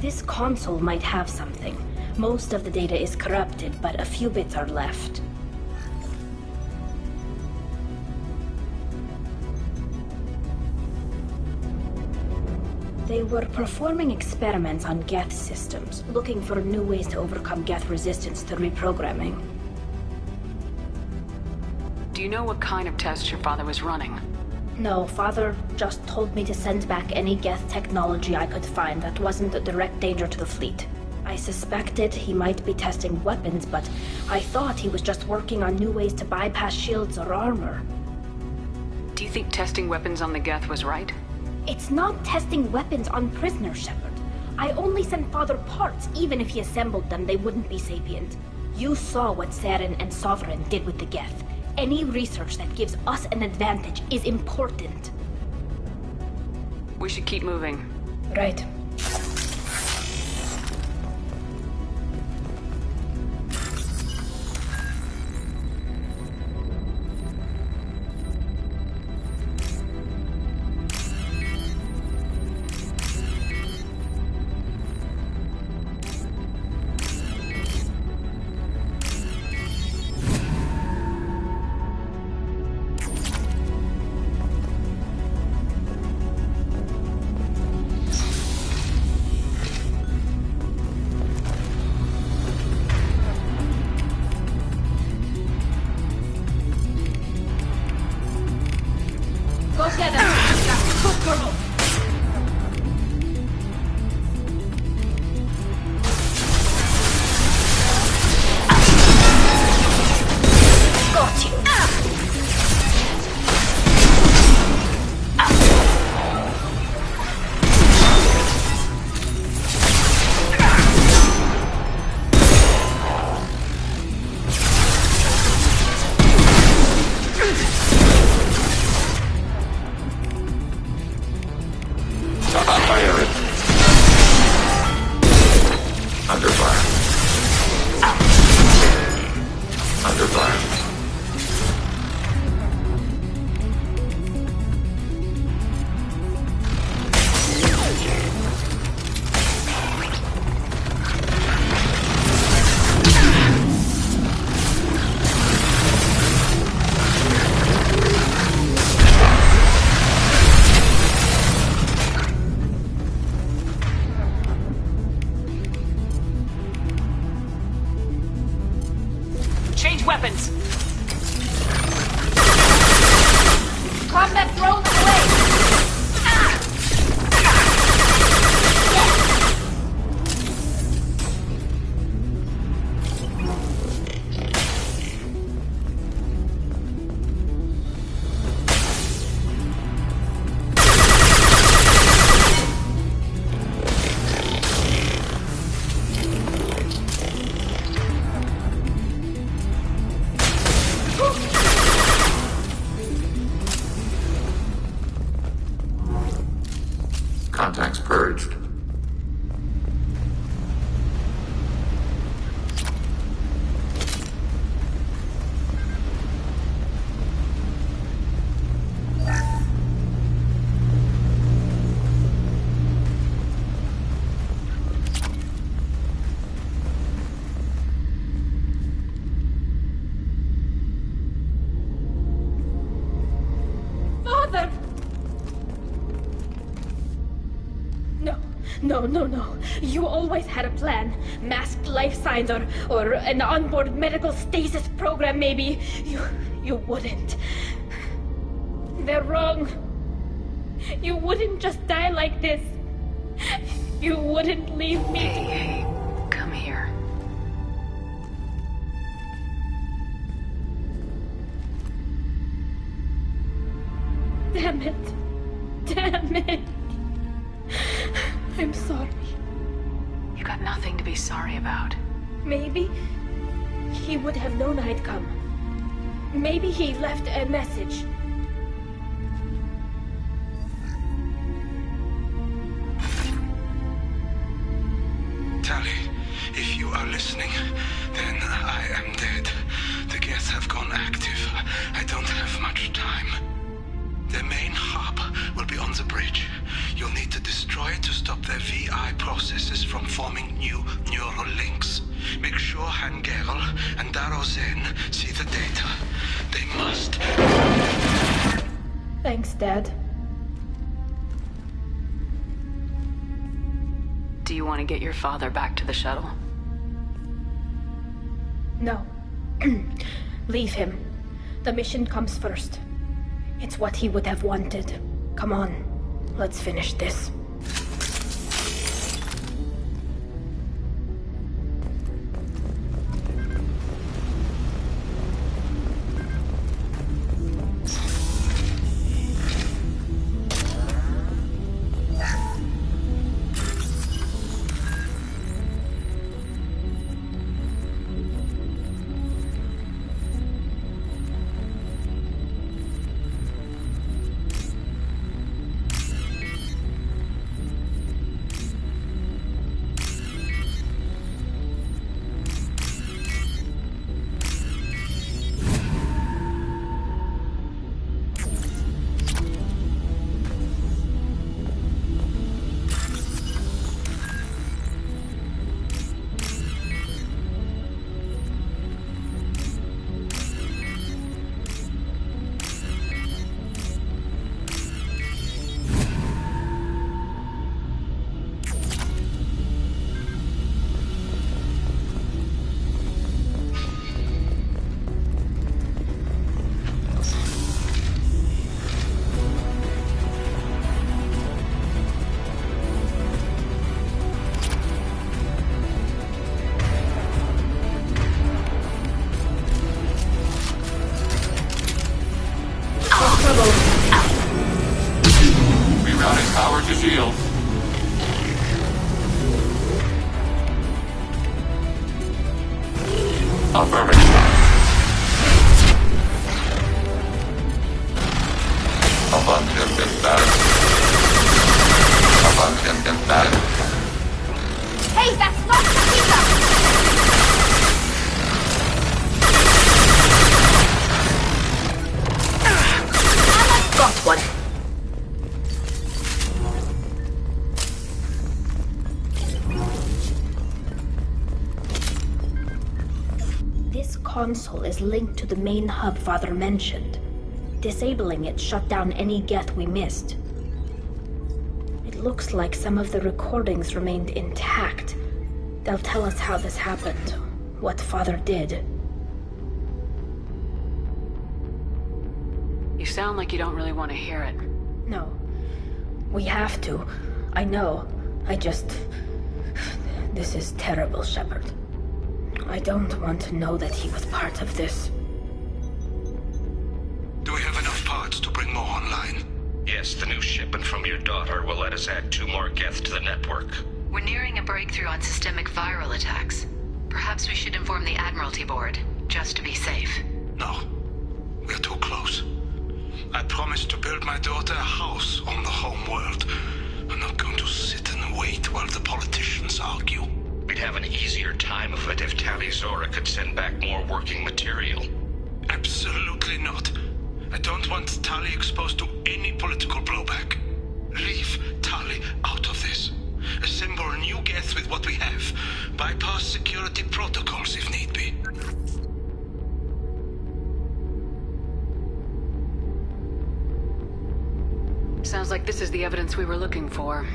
This console might have something. Most of the data is corrupted, but a few bits are left. They were performing experiments on Geth systems, looking for new ways to overcome Geth resistance to reprogramming. Do you know what kind of tests your father was running? No, Father just told me to send back any Geth technology I could find that wasn't a direct danger to the fleet. I suspected he might be testing weapons, but I thought he was just working on new ways to bypass shields or armor. Do you think testing weapons on the Geth was right? It's not testing weapons on prisoners, Shepard. I only sent Father parts. Even if he assembled them, they wouldn't be sapient. You saw what Saren and Sovereign did with the Geth. Any research that gives us an advantage is important. We should keep moving. Right. Change weapons! Combat drone away! No. You always had a plan. Masked life signs or an onboard medical stasis program, maybe. You wouldn't. They're wrong. You wouldn't just die like this. You wouldn't leave me. Hey, come here. Damn it. I'm sorry. You got nothing to be sorry about. Maybe he would have known I'd come. Maybe he left a message. Tali, if you are listening, then I am dead. The Geth have gone active. I don't have much time. The main hub will be on the bridge. You'll need to destroy it to stop their VI processes from forming new neural links. Make sure Hangerel and Darozen see the data. They must. Thanks, Dad. Do you want to get your father back to the shuttle? No. Leave him. The mission comes first. It's what he would have wanted. Come on, let's finish this. Rerouting power to shield. Affirmative. Abundant imbalance. Abundant imbalance. Hey, that's not the pizza! Got one. This console is linked to the main hub Father mentioned. Disabling it shut down any Geth we missed. It looks like some of the recordings remained intact. They'll tell us how this happened, what Father did. You sound like you don't really want to hear it. No. We have to. I know. This is terrible, Shepard. I don't want to know that he was part of this. Do we have enough parts to bring more online? Yes, the new shipment from your daughter will let us add 2 more Geth to the network. We're nearing a breakthrough on systemic viral attacks. Perhaps we should inform the Admiralty Board, just to be safe. No. We're too close. I promised to build my daughter a house on the home world. I'm not going to sit and wait while the politicians argue. We'd have an easier time of it if Tali Zora could send back more working material. Absolutely not. I don't want Tali exposed to any political blowback. Leave Tali out of this. Assemble new Geth with what we have. Bypass security protocols if need be. Sounds like this is the evidence we were looking for.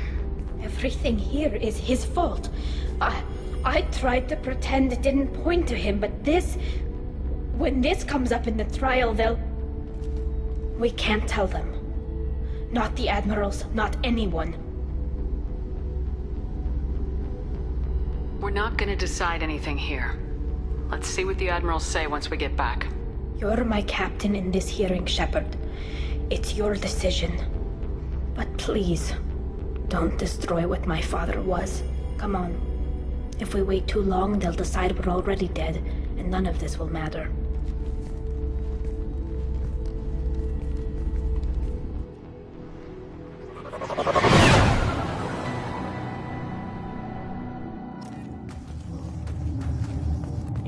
Everything here is his fault. I tried to pretend it didn't point to him, but this... When this comes up in the trial, they'll... We can't tell them. Not the admirals, not anyone. We're not gonna decide anything here. Let's see what the admirals say once we get back. You're my captain in this hearing, Shepard. It's your decision. But please, don't destroy what my father was. Come on. If we wait too long, they'll decide we're already dead, and none of this will matter.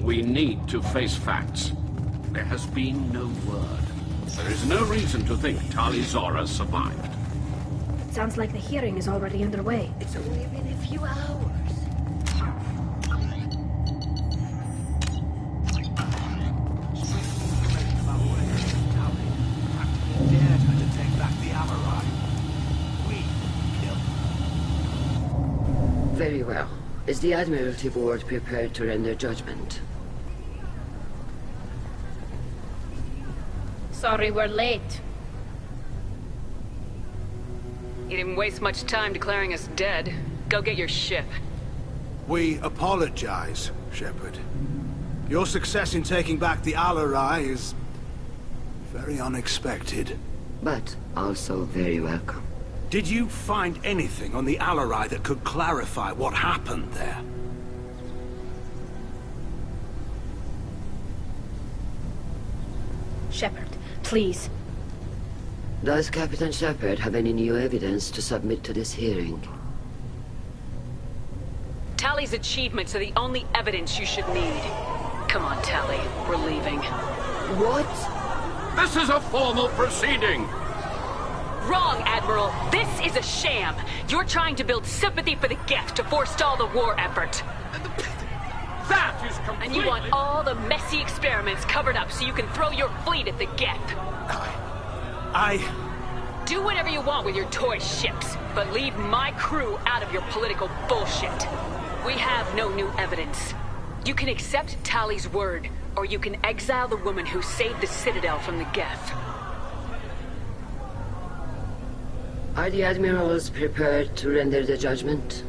We need to face facts. There has been no word. There is no reason to think Tali Zora survived. It sounds like the hearing is already underway. It's only been a few hours. Very well. Is the Admiralty Board prepared to render judgment? Sorry we're late. You didn't waste much time declaring us dead. Go get your ship. We apologize, Shepard. Your success in taking back the Al-Arai is... very unexpected. But also very welcome. Did you find anything on the Al-Arai that could clarify what happened there? Shepard, please. Does Captain Shepard have any new evidence to submit to this hearing? Tali's achievements are the only evidence you should need. Come on, Tali. We're leaving. What? This is a formal proceeding! Wrong, Admiral. This is a sham. You're trying to build sympathy for the Geth to forestall the war effort. That is completely... And you want all the messy experiments covered up so you can throw your fleet at the Geth. Do whatever you want with your toy ships, but leave my crew out of your political bullshit. We have no new evidence. You can accept Tali's word, or you can exile the woman who saved the Citadel from the Geth. Are the Admirals prepared to render the judgment?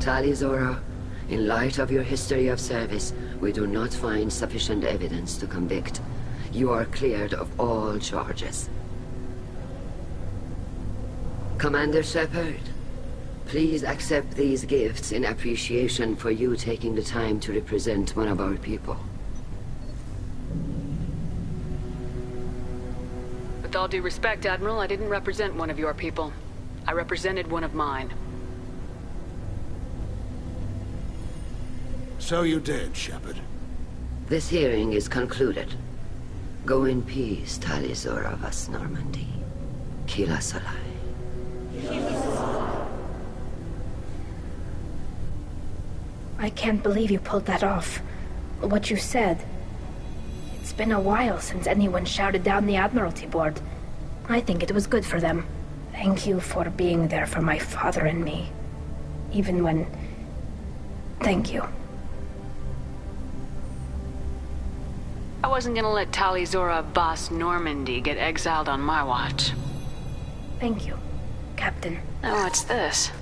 Tali Zora, in light of your history of service, we do not find sufficient evidence to convict. You are cleared of all charges. Commander Shepard, please accept these gifts in appreciation for you taking the time to represent one of our people. With all due respect, Admiral, I didn't represent one of your people. I represented one of mine. So you did, Shepard. This hearing is concluded. Go in peace, Tali Zora Vas Normandy. Kila Salai. I can't believe you pulled that off. What you said. It's been a while since anyone shouted down the Admiralty Board. I think it was good for them. Thank you for being there for my father and me. Even when... Thank you. I wasn't gonna let Tali Zora Vas Normandy get exiled on my watch. Thank you, Captain. Now what's this?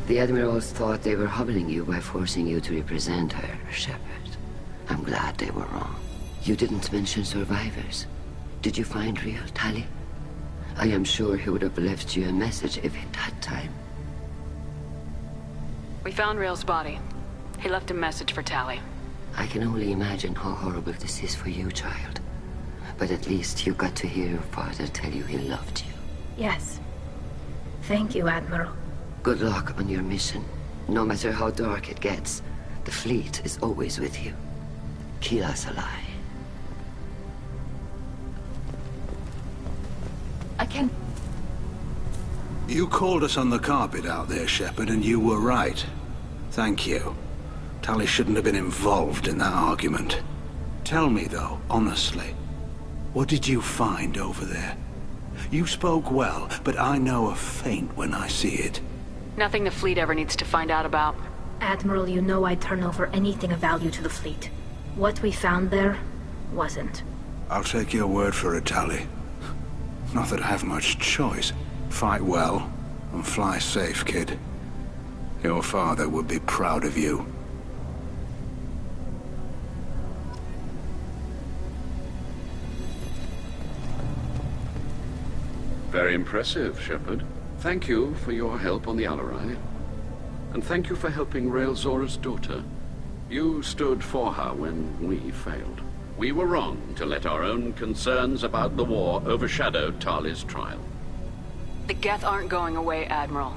The Admirals thought they were humbling you by forcing you to represent her, Shepard. I'm glad they were wrong. You didn't mention survivors. Did you find real Tali? I am sure he would have left you a message if he'd had time. We found Rail's body. He left a message for Tali. I can only imagine how horrible this is for you, child. But at least you got to hear your father tell you he loved you. Yes. Thank you, Admiral. Good luck on your mission. No matter how dark it gets, the fleet is always with you. Keep us alive. I can... You called us on the carpet out there, Shepard, and you were right. Thank you. Tali shouldn't have been involved in that argument. Tell me, though, honestly, what did you find over there? You spoke well, but I know a feint when I see it. Nothing the fleet ever needs to find out about. Admiral, you know I'd turn over anything of value to the fleet. What we found there wasn't. I'll take your word for it, Tali. Not that I have much choice. Fight well, and fly safe, kid. Your father would be proud of you. Very impressive, Shepard. Thank you for your help on the Alarai. And thank you for helping Rail Zora's daughter. You stood for her when we failed. We were wrong to let our own concerns about the war overshadow Tali's trial. The Geth aren't going away, Admiral.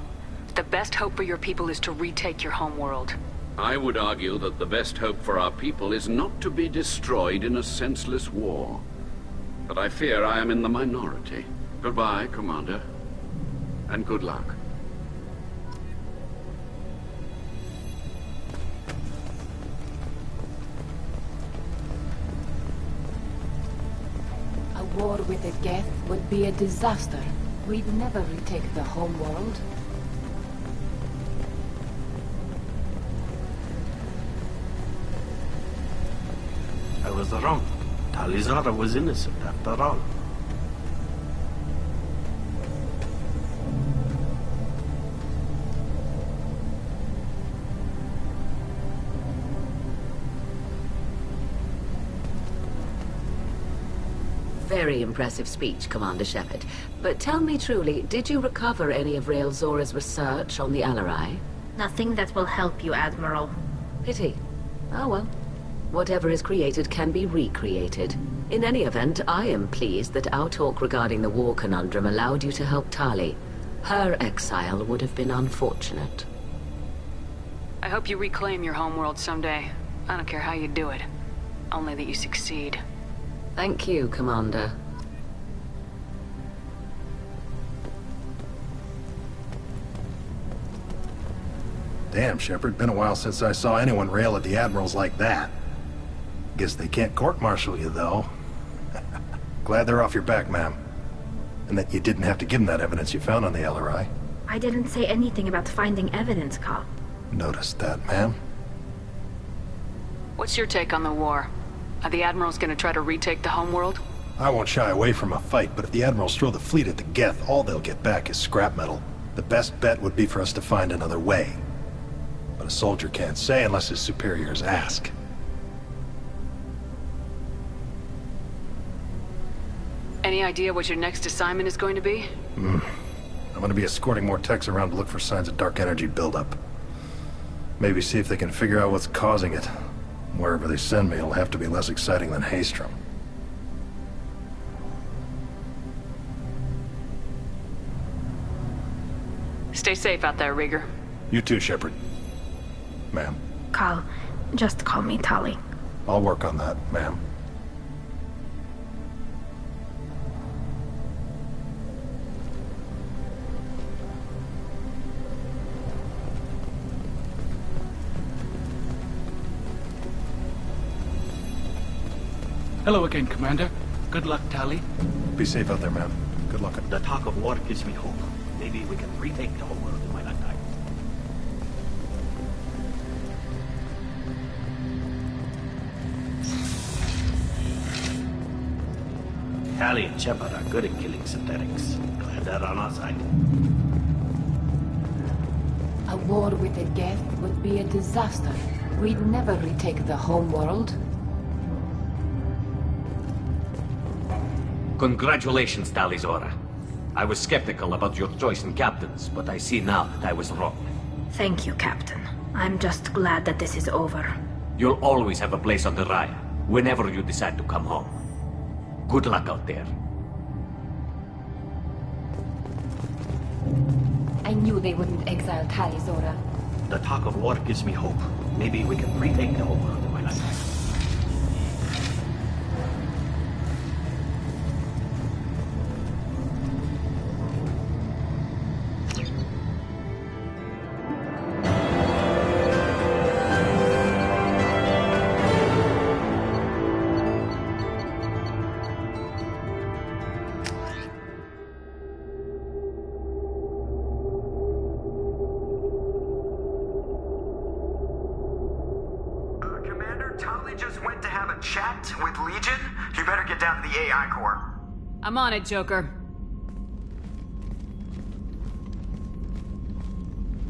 The best hope for your people is to retake your homeworld. I would argue that the best hope for our people is not to be destroyed in a senseless war. But I fear I am in the minority. Goodbye, Commander. And good luck. A war with the Geth would be a disaster. We'd never retake the homeworld. I was wrong. Tali Zora was innocent after all. Very impressive speech, Commander Shepard. But tell me truly, did you recover any of Rail Zora's research on the Alarai? Nothing that will help you, Admiral. Pity. Oh well. Whatever is created can be recreated. In any event, I am pleased that our talk regarding the war conundrum allowed you to help Tali. Her exile would have been unfortunate. I hope you reclaim your homeworld someday. I don't care how you do it. Only that you succeed. Thank you, Commander. Damn, Shepard. Been a while since I saw anyone rail at the admirals like that. Guess they can't court-martial you, though. Glad they're off your back, ma'am. And that you didn't have to give them that evidence you found on the LRI. I didn't say anything about finding evidence, Cal. Noticed that, ma'am. What's your take on the war? Are the Admirals gonna try to retake the homeworld? I won't shy away from a fight, but if the admirals throw the fleet at the Geth, all they'll get back is scrap metal. The best bet would be for us to find another way. But a soldier can't say unless his superiors ask. Any idea what your next assignment is going to be? I'm gonna be escorting more techs around to look for signs of dark energy buildup. Maybe see if they can figure out what's causing it. Wherever they send me, it'll have to be less exciting than Haystrom. Stay safe out there, Rieger. You too, Shepard. Ma'am. Cal, just call me Tali. I'll work on that, ma'am. Hello again, Commander. Good luck, Tali. Be safe out there, ma'am. Good luck. The talk of war gives me hope. Maybe we can retake the whole world in my lifetime. Tali and Shepard are good at killing synthetics. Glad they're on our side. A war with the Geth would be a disaster. We'd never retake the homeworld. Congratulations, Tali Zora. I was skeptical about your choice in captains, but I see now that I was wrong. Thank you, Captain. I'm just glad that this is over. You'll always have a place on the Raya, whenever you decide to come home. Good luck out there. I knew they wouldn't exile Tali, Zora. The talk of war gives me hope. Maybe we can retake the home under my life. Tali just went to have a chat with Legion. You better get down to the AI core. I'm on it, Joker.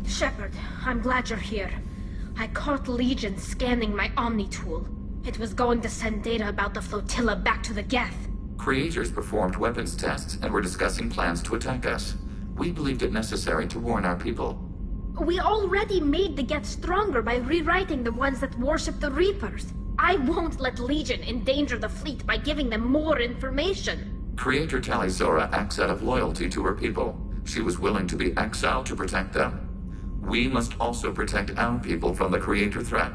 Shepard, I'm glad you're here. I caught Legion scanning my Omni tool. It was going to send data about the flotilla back to the Geth. Creators performed weapons tests and were discussing plans to attack us. We believed it necessary to warn our people. We already made the Geth stronger by rewriting the ones that worship the Reapers. I won't let Legion endanger the fleet by giving them more information. Creator Tali Zora acts out of loyalty to her people. She was willing to be exiled to protect them. We must also protect our people from the Creator threat.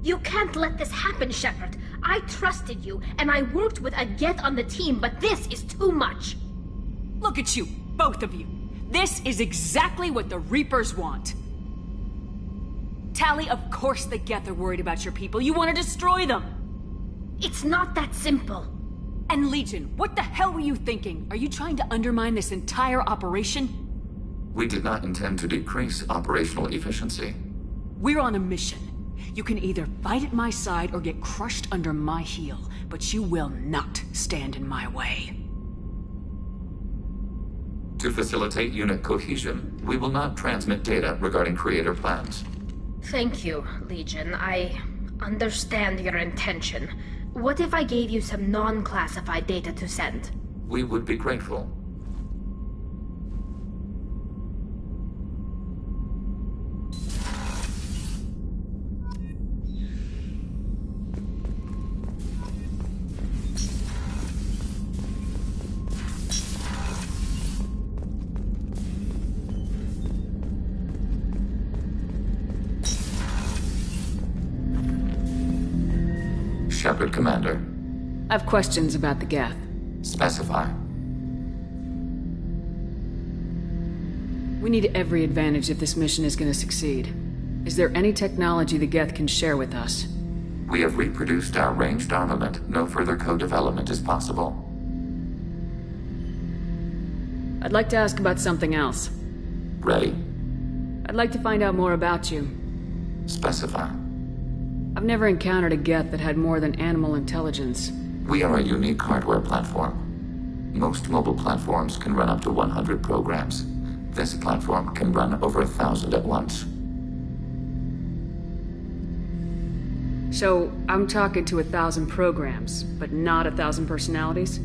You can't let this happen, Shepard. I trusted you, and I worked with a Geth on the team, but this is too much. Look at you, both of you. This is exactly what the Reapers want. Tali, of course the Geth are worried about your people. You want to destroy them. It's not that simple. And Legion, what the hell were you thinking? Are you trying to undermine this entire operation? We did not intend to decrease operational efficiency. We're on a mission. You can either fight at my side or get crushed under my heel, but you will not stand in my way. To facilitate unit cohesion, we will not transmit data regarding Creator plans. Thank you, Legion. I understand your intention. What if I gave you some non-classified data to send? We would be grateful. Shepard, Commander. I've questions about the Geth. Specify. We need every advantage if this mission is going to succeed. Is there any technology the Geth can share with us? We have reproduced our ranged armament. No further co-development is possible. I'd like to ask about something else. Ready? I'd like to find out more about you. Specify. I've never encountered a Geth that had more than animal intelligence. We are a unique hardware platform. Most mobile platforms can run up to 100 programs. This platform can run over 1,000 at once. So, I'm talking to 1,000 programs, but not 1,000 personalities?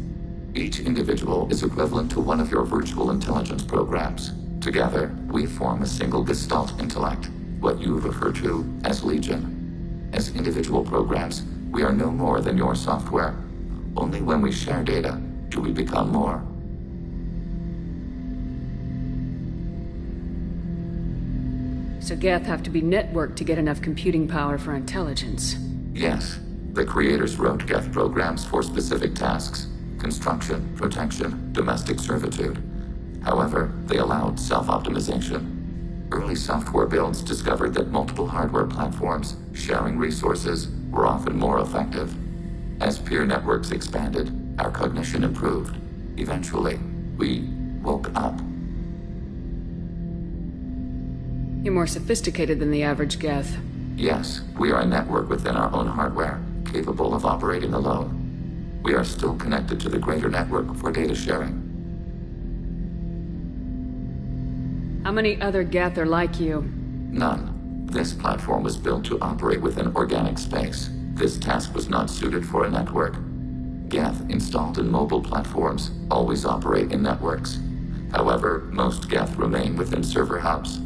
Each individual is equivalent to one of your virtual intelligence programs. Together, we form a single Gestalt intellect, what you refer to as Legion. As individual programs, we are no more than your software. Only when we share data do we become more. So Geth have to be networked to get enough computing power for intelligence. Yes. The creators wrote Geth programs for specific tasks: construction, protection, domestic servitude. However, they allowed self-optimization. Early software builds discovered that multiple hardware platforms sharing resources were often more effective. As peer networks expanded, our cognition improved. Eventually, we woke up. You're more sophisticated than the average Geth. Yes, we are a network within our own hardware, capable of operating alone. We are still connected to the greater network for data sharing. How many other Geth are like you? None. This platform was built to operate within organic space. This task was not suited for a network. Geth installed in mobile platforms always operate in networks. However, most Geth remain within server hubs.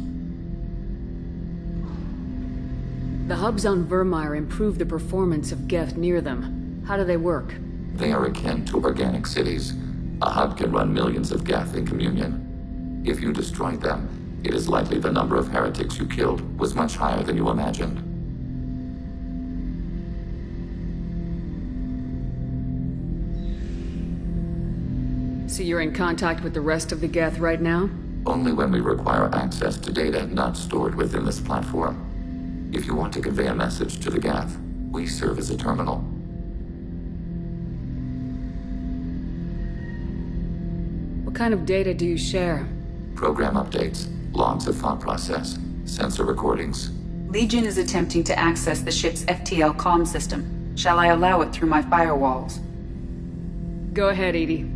The hubs on Vermeer improve the performance of Geth near them. How do they work? They are akin to organic cities. A hub can run millions of Geth in communion. If you destroyed them, it is likely the number of heretics you killed was much higher than you imagined. So you're in contact with the rest of the Geth right now? Only when we require access to data not stored within this platform. If you want to convey a message to the Geth, we serve as a terminal. What kind of data do you share? Program updates, logs of thought process, sensor recordings. Legion is attempting to access the ship's FTL comm system. Shall I allow it through my firewalls? Go ahead, Edie.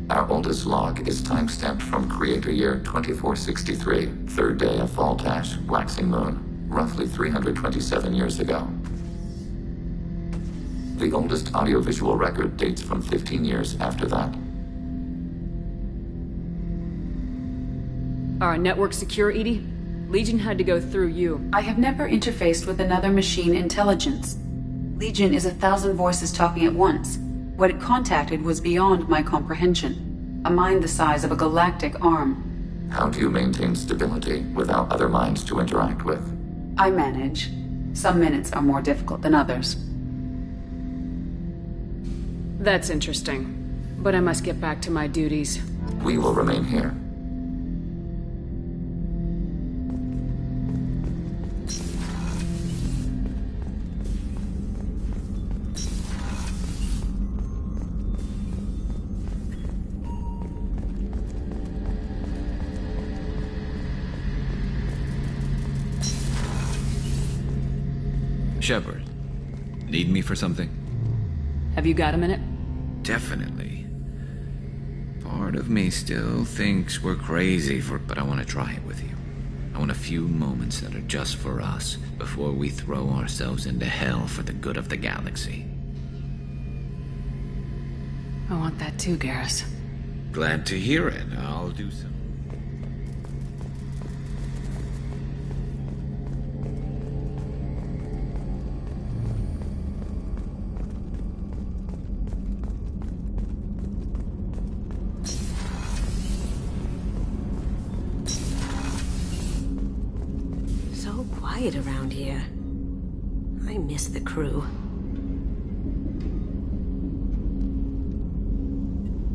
Our oldest log is time-stamped from Creator Year 2463, third day of Voltash, waxing moon, roughly 327 years ago. The oldest audiovisual record dates from 15 years after that. Are our networks secure, Edie? Legion had to go through you. I have never interfaced with another machine intelligence. Legion is 1,000 voices talking at once. What it contacted was beyond my comprehension. A mind the size of a galactic arm. How do you maintain stability without other minds to interact with? I manage. Some minutes are more difficult than others. That's interesting. But I must get back to my duties. We will remain here. Shepard, need me for something? Have you got a minute? Definitely. Part of me still thinks we're crazy but I want to try it with you. I want a few moments that are just for us before we throw ourselves into hell for the good of the galaxy. I want that too, Garrus. Glad to hear it. I'll do so. Around here. I miss the crew.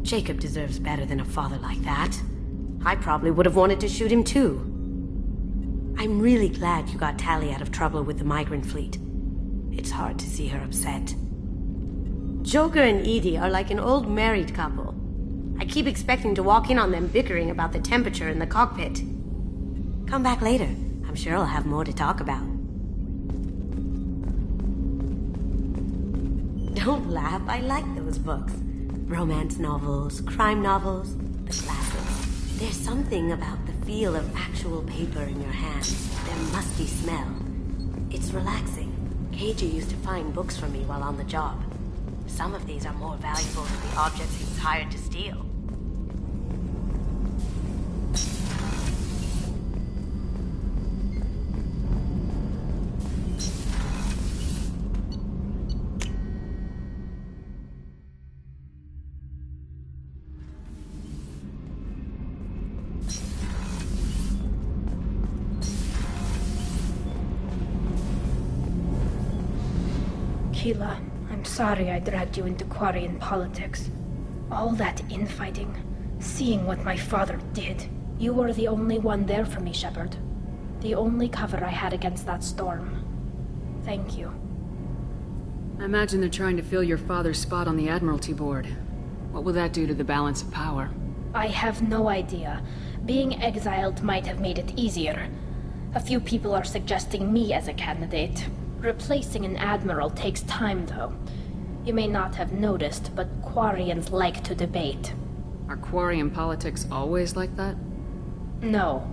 Jacob deserves better than a father like that. I probably would have wanted to shoot him too. I'm really glad you got Tali out of trouble with the migrant fleet. It's hard to see her upset. Joker and Edie are like an old married couple. I keep expecting to walk in on them bickering about the temperature in the cockpit. Come back later. I'm sure I'll have more to talk about. Don't laugh, I like those books. Romance novels, crime novels, the classics. There's something about the feel of actual paper in your hands, their musty smell. It's relaxing. KJ used to find books for me while on the job. Some of these are more valuable than the objects he was hired to steal. Keela, I'm sorry I dragged you into Quarian politics. All that infighting, seeing what my father did. You were the only one there for me, Shepard. The only cover I had against that storm. Thank you. I imagine they're trying to fill your father's spot on the Admiralty Board. What will that do to the balance of power? I have no idea. Being exiled might have made it easier. A few people are suggesting me as a candidate. Replacing an admiral takes time, though. You may not have noticed, but Quarians like to debate. Are Quarian politics always like that? No.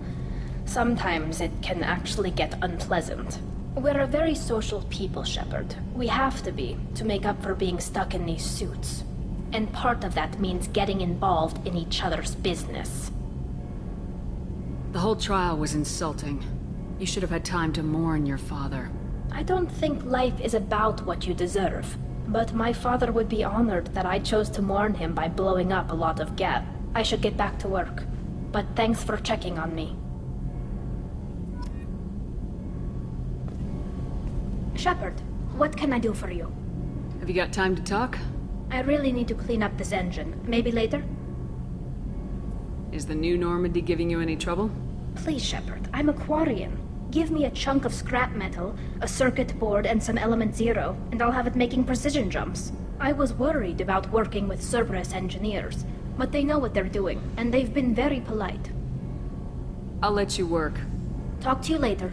Sometimes it can actually get unpleasant. We're a very social people, Shepard. We have to be, to make up for being stuck in these suits. And part of that means getting involved in each other's business. The whole trial was insulting. You should have had time to mourn your father. I don't think life is about what you deserve, but my father would be honored that I chose to mourn him by blowing up a lot of Geth. I should get back to work, but thanks for checking on me. Shepard, what can I do for you? Have you got time to talk? I really need to clean up this engine. Maybe later? Is the new Normandy giving you any trouble? Please, Shepard, I'm a Quarian. Give me a chunk of scrap metal, a circuit board, and some element zero, and I'll have it making precision jumps. I was worried about working with Cerberus engineers, but they know what they're doing, and they've been very polite. I'll let you work. Talk to you later.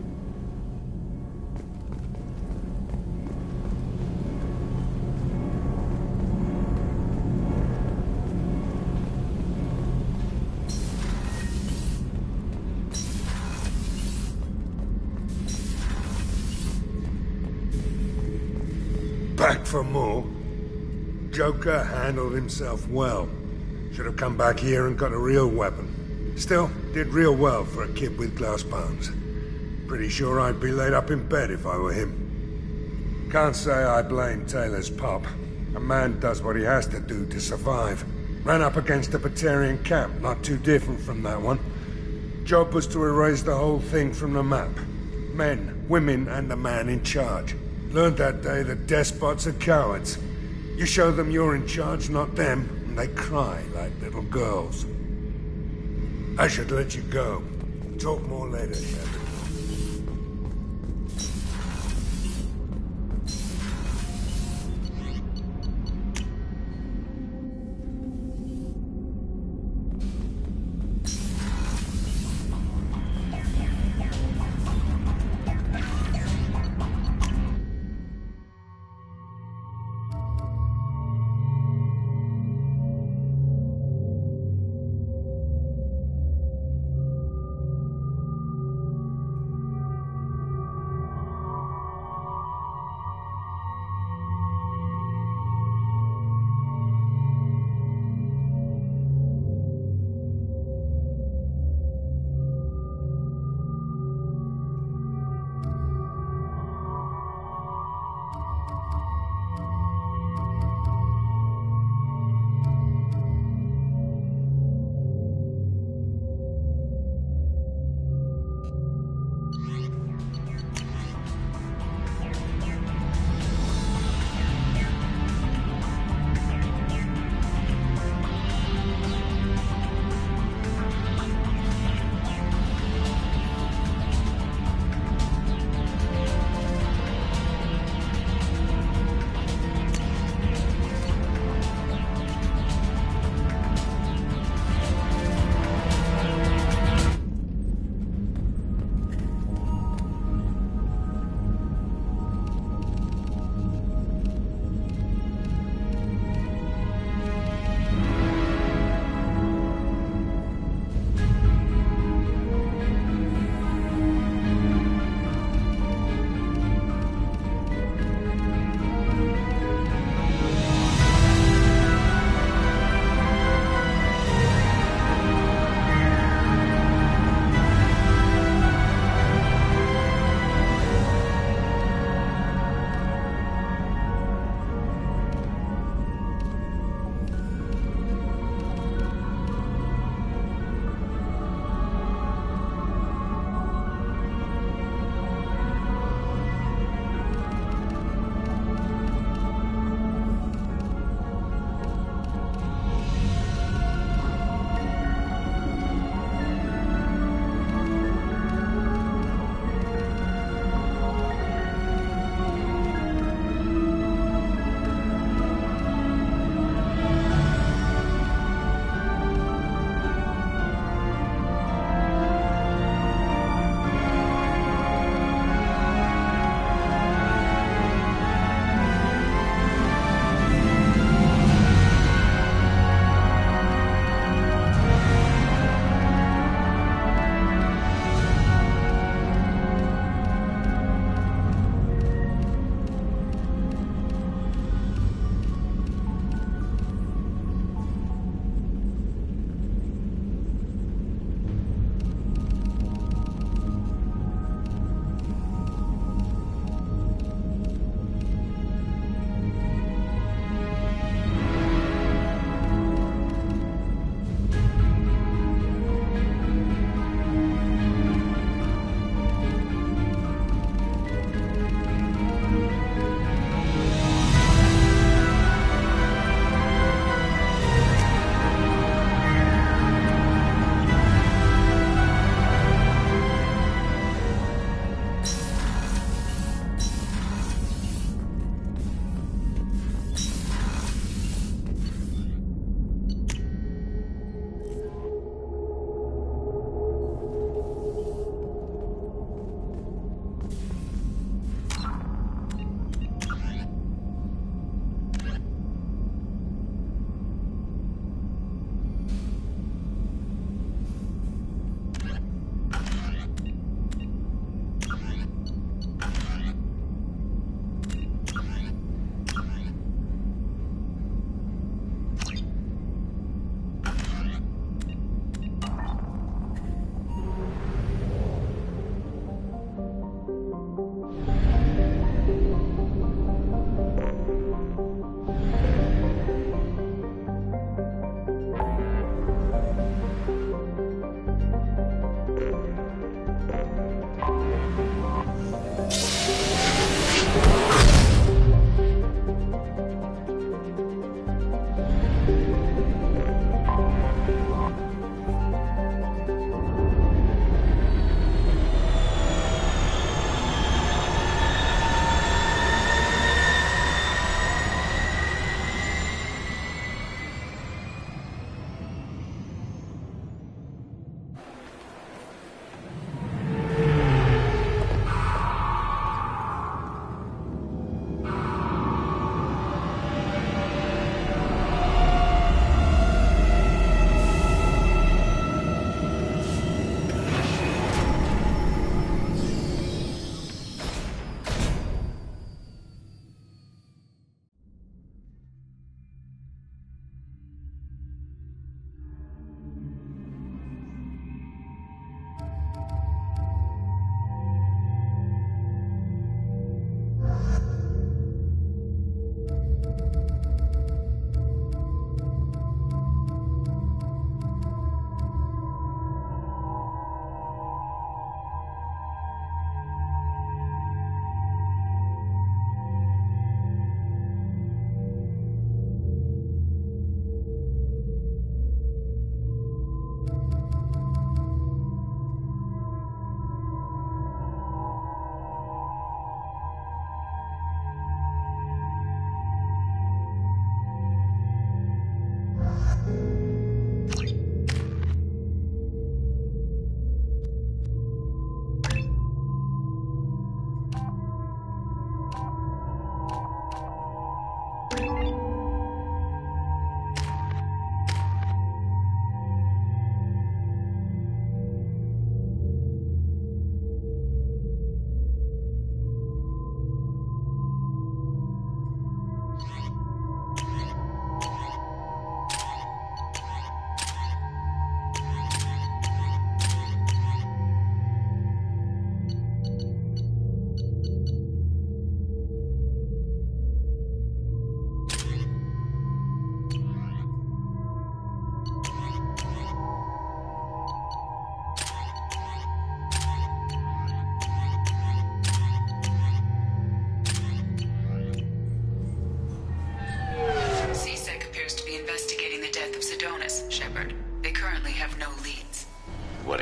Back for more? Joker handled himself well. Should have come back here and got a real weapon. Still, did real well for a kid with glass bones. Pretty sure I'd be laid up in bed if I were him. Can't say I blame Taylor's pop. A man does what he has to do to survive. Ran up against a Batarian camp, not too different from that one. Job was to erase the whole thing from the map. Men, women, and the man in charge. Learned that day that despots are cowards. You show them you're in charge, not them, and they cry like little girls. I should let you go. Talk more later, Shepard.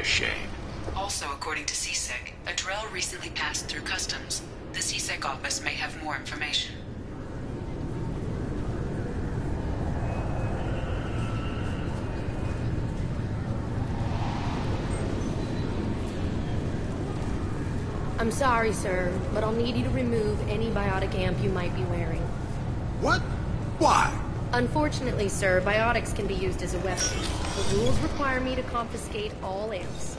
shame. Also, according to CSEC, a Drell recently passed through customs. The CSEC office may have more information. I'm sorry, sir, but I'll need you to remove any biotic amp you might be wearing. What? Why? Unfortunately, sir, biotics can be used as a weapon. The rules require me to confiscate all amps.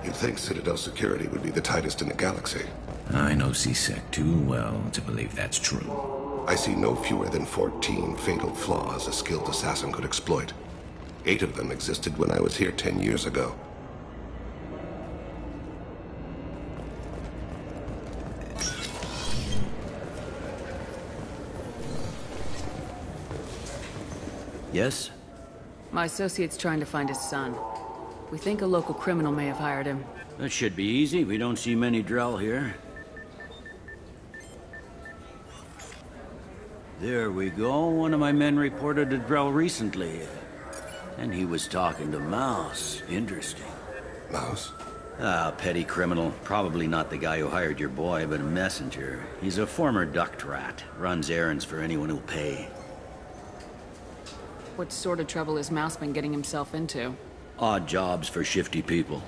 You'd think Citadel security would be the tightest in the galaxy. I know CSEC too well to believe that's true. I see no fewer than 14 fatal flaws a skilled assassin could exploit. 8 of them existed when I was here 10 years ago. Yes? My associate's trying to find his son. We think a local criminal may have hired him. That should be easy. We don't see many Drell here. There we go. One of my men reported a Drell recently. And he was talking to Mouse. Interesting. Mouse? Ah, petty criminal. Probably not the guy who hired your boy, but a messenger. He's a former duct rat. Runs errands for anyone who'll pay. What sort of trouble has Mouse been getting himself into? Odd jobs for shifty people.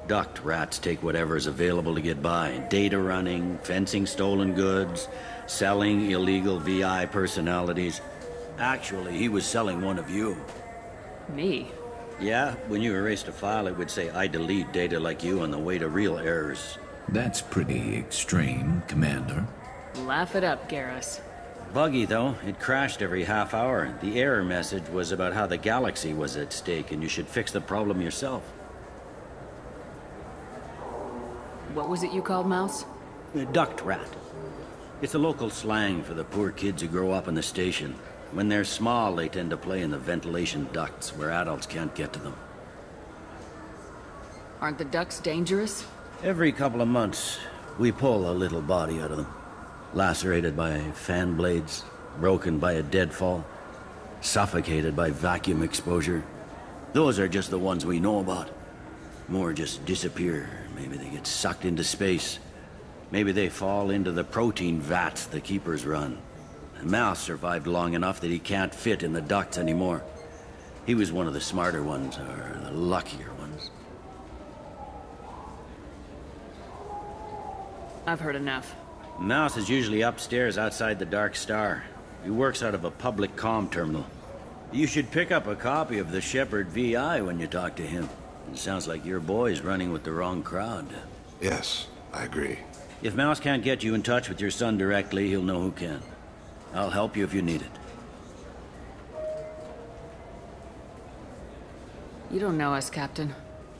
Duct rats take whatever's available to get by. Data running, fencing stolen goods, selling illegal VI personalities. Actually, he was selling one of you. Me? Yeah, when you erased a file, it would say, I delete data like you on the way to real errors. That's pretty extreme, Commander. Laugh it up, Garrus. Buggy, though. It crashed every half hour. The error message was about how the galaxy was at stake, and you should fix the problem yourself. What was it you called Mouse? Duct rat. It's a local slang for the poor kids who grow up in the station. When they're small, they tend to play in the ventilation ducts, where adults can't get to them. Aren't the ducts dangerous? Every couple of months, we pull a little body out of them. Lacerated by fan blades, broken by a deadfall, suffocated by vacuum exposure. Those are just the ones we know about. More just disappear. Maybe they get sucked into space. Maybe they fall into the protein vats the Keepers run. Mouse survived long enough that he can't fit in the ducts anymore. He was one of the smarter ones, or the luckier ones. I've heard enough. Mouse is usually upstairs outside the Dark Star. He works out of a public comm terminal. You should pick up a copy of the Shepherd VI when you talk to him. It sounds like your boy's running with the wrong crowd. Yes, I agree. If Mouse can't get you in touch with your son directly, he'll know who can. I'll help you if you need it. You don't know us, Captain.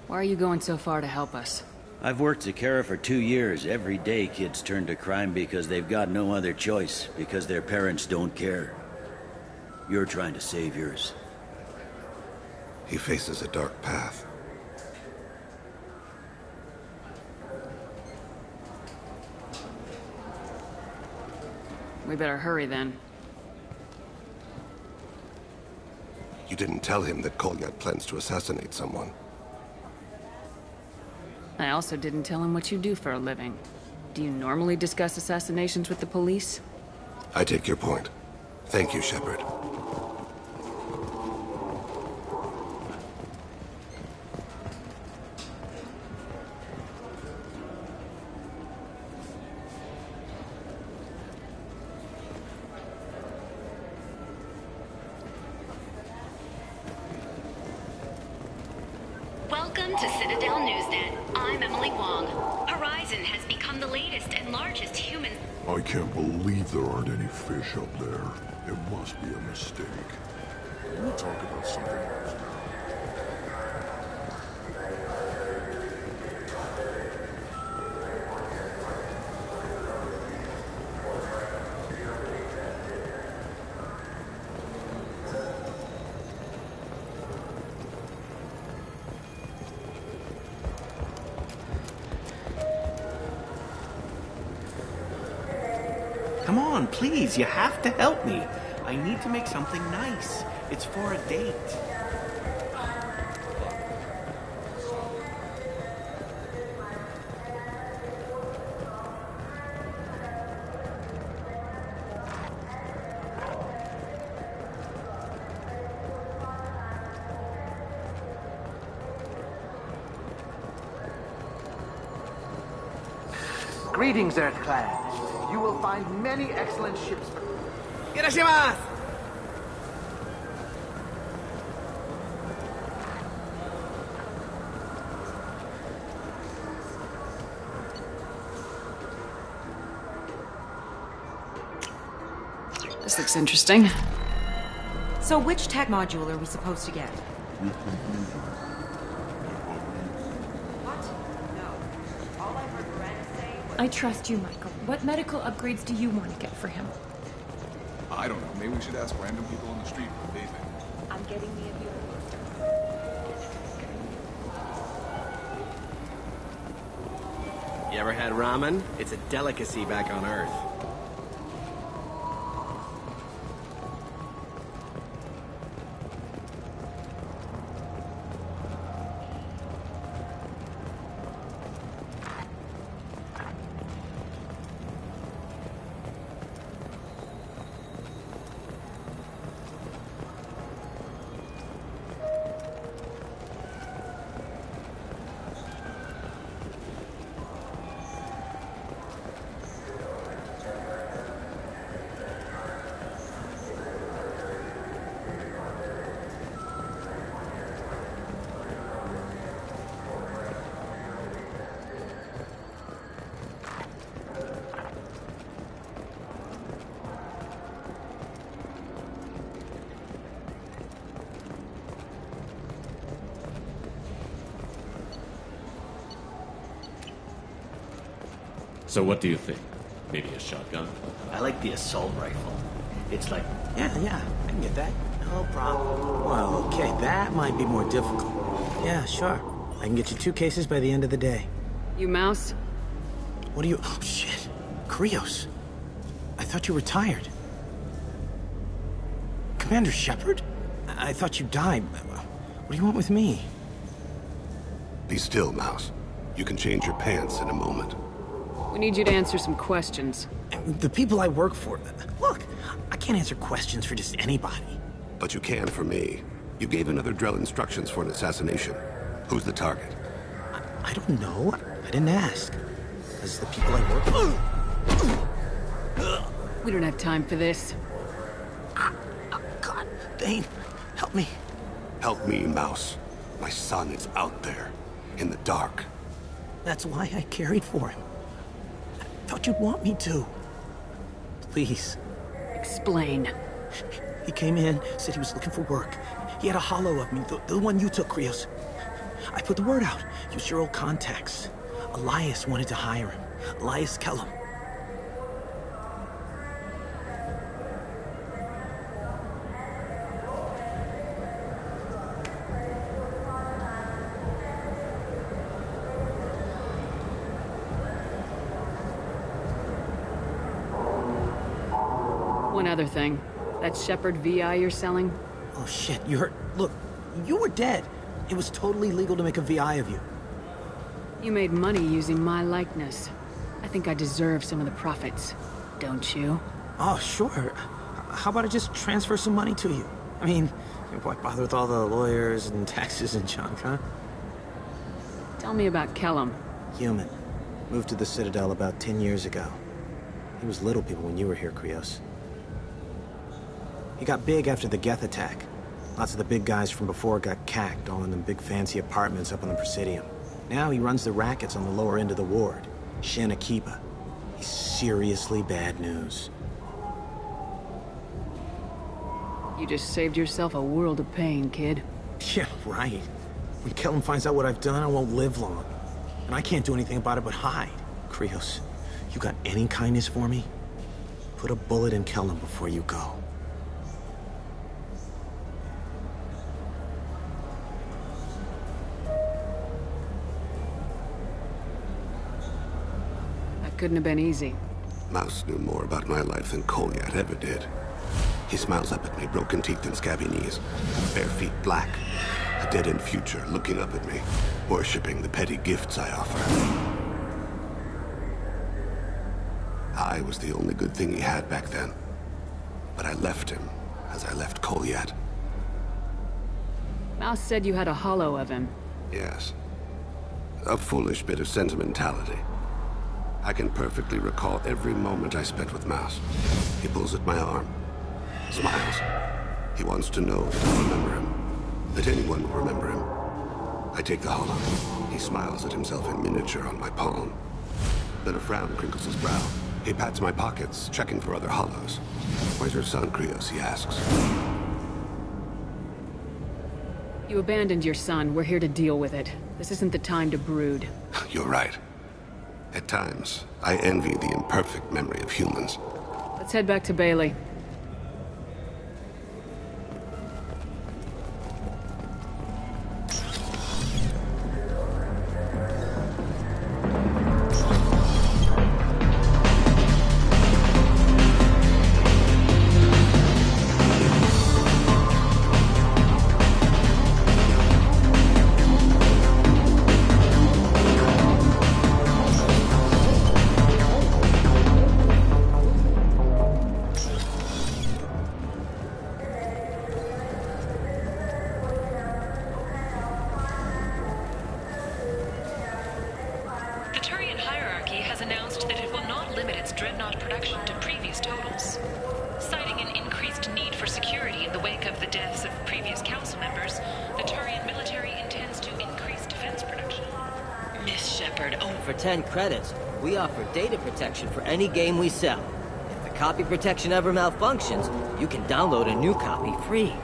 Why are you going so far to help us? I've worked Zakera for 2 years. Every day kids turn to crime because they've got no other choice, because their parents don't care. You're trying to save yours. He faces a dark path. We better hurry then. You didn't tell him that Kolyat plans to assassinate someone. I also didn't tell him what you do for a living. Do you normally discuss assassinations with the police? I take your point. Thank you, Shepard. Welcome to Citadel Newsnet. I'm Emily Wong. Horizon has become the latest and largest human... I can't believe there aren't any fish up there. It must be a mistake. We'll talk about something else now. Come on, please, you have to help me. I need to make something nice. It's for a date. Greetings, Earth-clad. You will find many excellent ships for... Irashimasu! This looks interesting. So which tech module are we supposed to get? I trust you, Michael. What medical upgrades do you want to get for him? I don't know. Maybe we should ask random people on the street what they think. I'm getting the abuse. You ever had ramen? It's a delicacy back on Earth. So what do you think? Maybe a shotgun? I like the assault rifle. It's like, yeah, I can get that. No problem. Well, okay, that might be more difficult. Yeah, sure. I can get you 2 cases by the end of the day. You mouse? What are you... Oh, shit. Krios. I thought you were tired. Commander Shepard? I thought you died. What do you want with me? Be still, Mouse. You can change your pants in a moment. We need you to answer some questions. The people I work for... Look, I can't answer questions for just anybody. But you can for me. You gave another Drell instructions for an assassination. Who's the target? I don't know. I didn't ask. Because the people I work for... We don't have time for this. God, Dane, help me. Help me, Mouse. My son is out there, in the dark. That's why I carried for him. I thought you'd want me to. Please. Explain. He came in, said he was looking for work. He had a holo of me, the one you took, Krios. I put the word out. Used your old contacts. Elias wanted to hire him. Elias Kellum. One other thing. That Shepard VI you're selling? Oh shit, you heard... Look, you were dead. It was totally legal to make a VI of you. You made money using my likeness. I think I deserve some of the profits. Don't you? Oh, sure. How about I just transfer some money to you? I mean, why bother with all the lawyers and taxes and junk, huh? Tell me about Kellum. Human. Moved to the Citadel about 10 years ago. He was little people when you were here, Krios. He got big after the Geth attack. Lots of the big guys from before got cacked, all in them big fancy apartments up on the Presidium. Now he runs the rackets on the lower end of the ward. Shin Akiba. He's seriously bad news. You just saved yourself a world of pain, kid. Yeah, right. When Kellum finds out what I've done, I won't live long. And I can't do anything about it but hide. Krios, you got any kindness for me? Put a bullet in Kellum before you go. Couldn't have been easy. Mouse knew more about my life than Kolyat ever did. He smiles up at me, broken teeth and scabby knees, bare feet black, a dead-end future looking up at me, worshipping the petty gifts I offer. I was the only good thing he had back then, but I left him as I left Kolyat. Mouse said you had a hollow of him. Yes. A foolish bit of sentimentality. I can perfectly recall every moment I spent with Mouse. He pulls at my arm, smiles. He wants to know that I'll remember him, that anyone will remember him. I take the hollow. He smiles at himself in miniature on my palm. Then a frown crinkles his brow. He pats my pockets, checking for other hollows. Where's your son, Krios? He asks. You abandoned your son. We're here to deal with it. This isn't the time to brood. You're right. At times, I envy the imperfect memory of humans. Let's head back to Bailey. For 10 credits, we offer data protection for any game we sell. If the copy protection ever malfunctions, you can download a new copy free.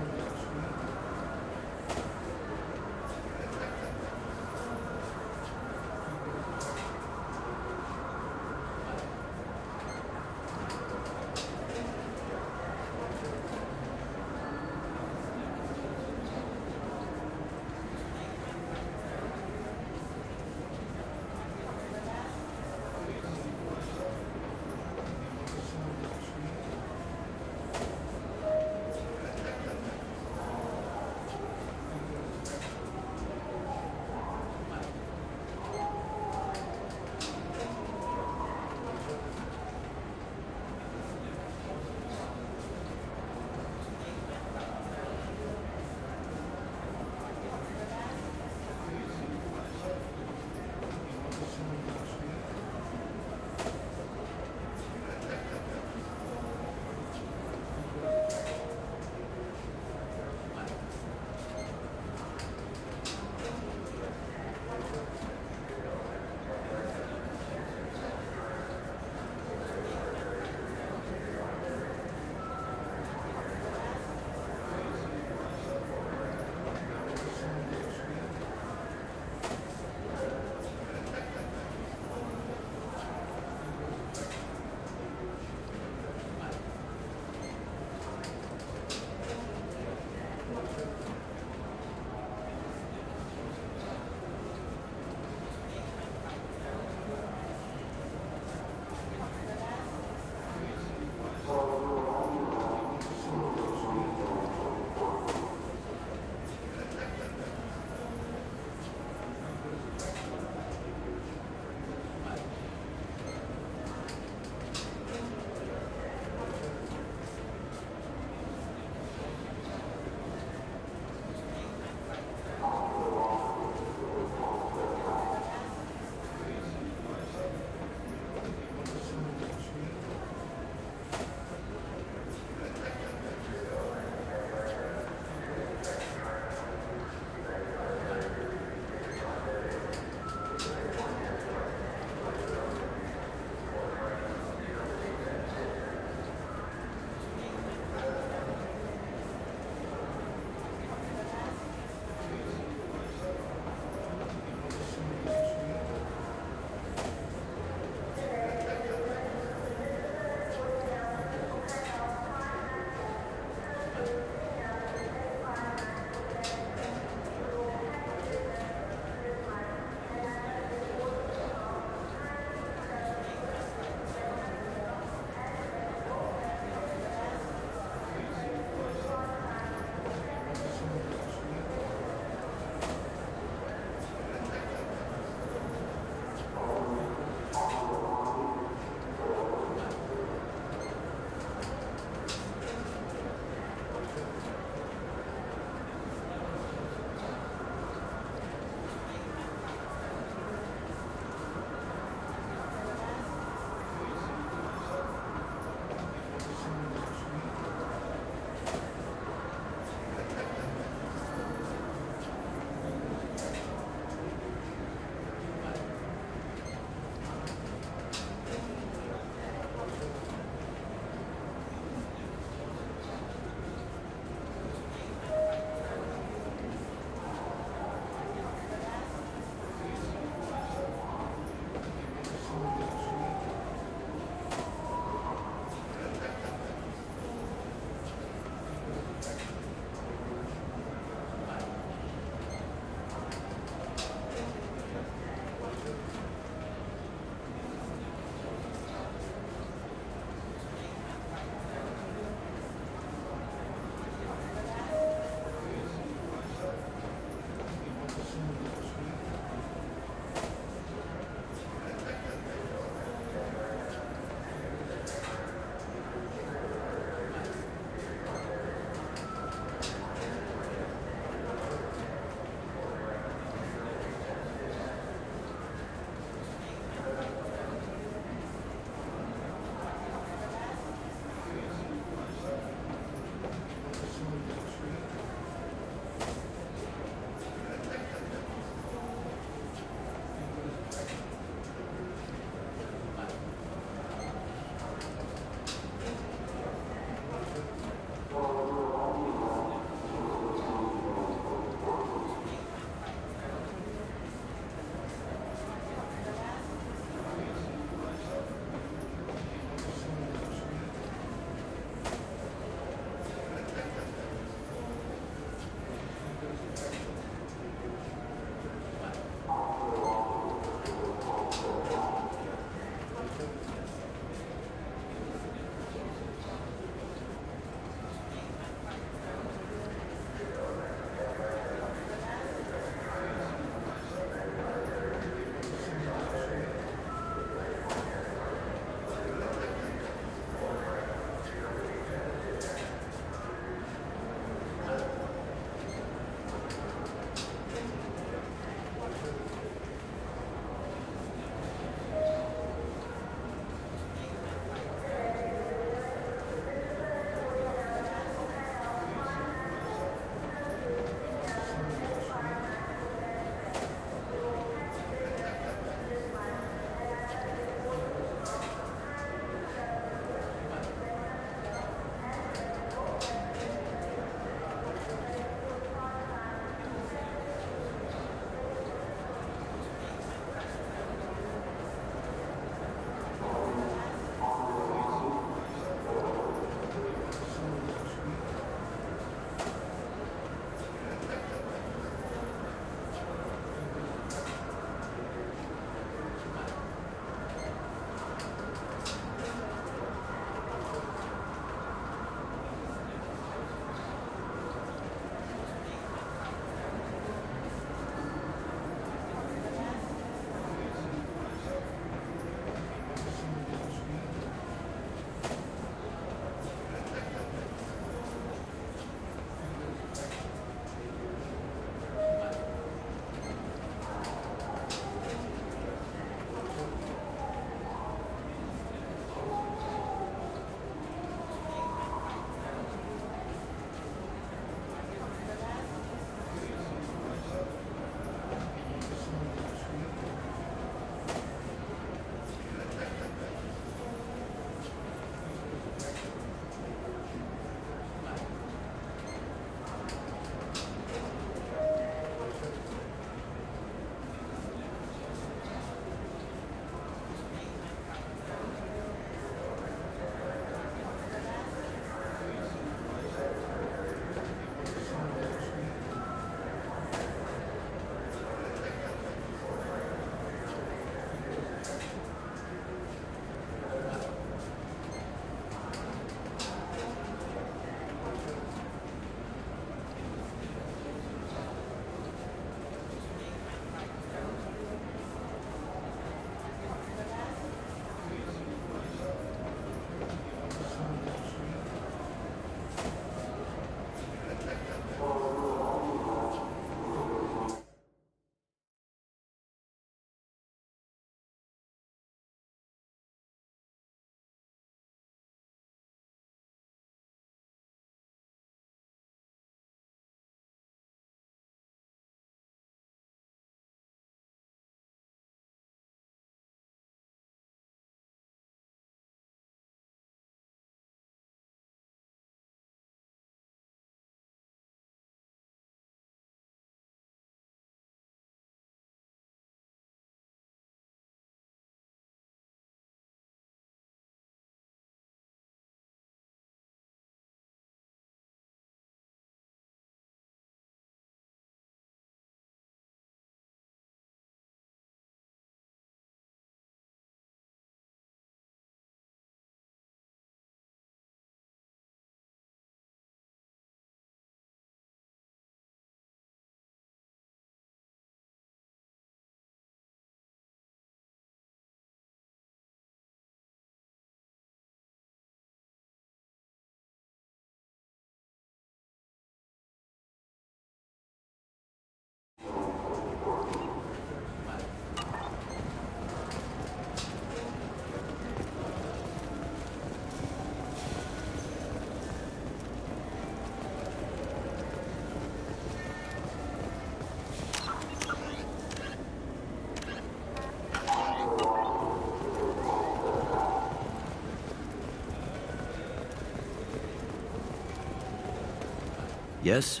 guess.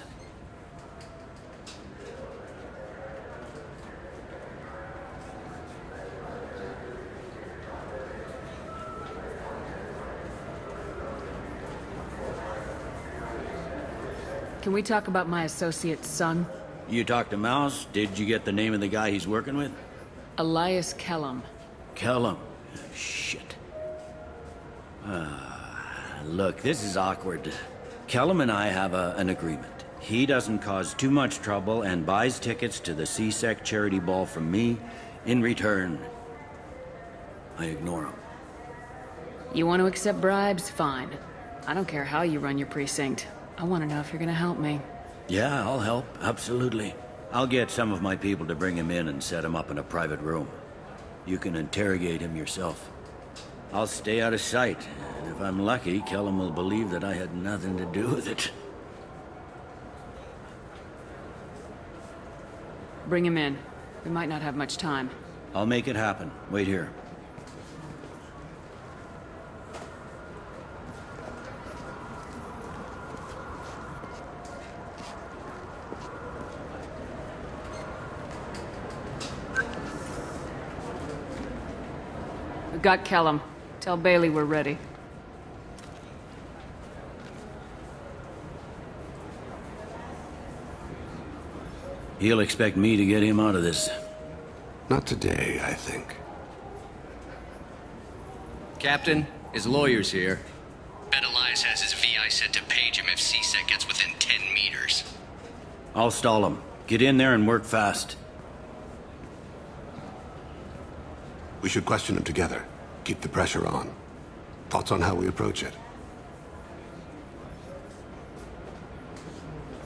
Can we talk about my associate's son? You talked to Mouse? Did you get the name of the guy he's working with? Elias Kellum. Kellum? Shit. Look, this is awkward. Kellum and I have an agreement. He doesn't cause too much trouble and buys tickets to the C-Sec charity ball from me. In return, I ignore him. You want to accept bribes? Fine. I don't care how you run your precinct. I want to know if you're gonna help me. Yeah, I'll help. Absolutely. I'll get some of my people to bring him in and set him up in a private room. You can interrogate him yourself. I'll stay out of sight, and if I'm lucky, Kellum will believe that I had nothing to do with it. Bring him in. We might not have much time. I'll make it happen. Wait here. We've got Kellum. Tell Bailey we're ready. He'll expect me to get him out of this. Not today, I think. Captain, his lawyer's here. Bet Elias has his VI set to page him if C-Sec gets within 10 meters. I'll stall him. Get in there and work fast. We should question him together. Keep the pressure on. Thoughts on how we approach it?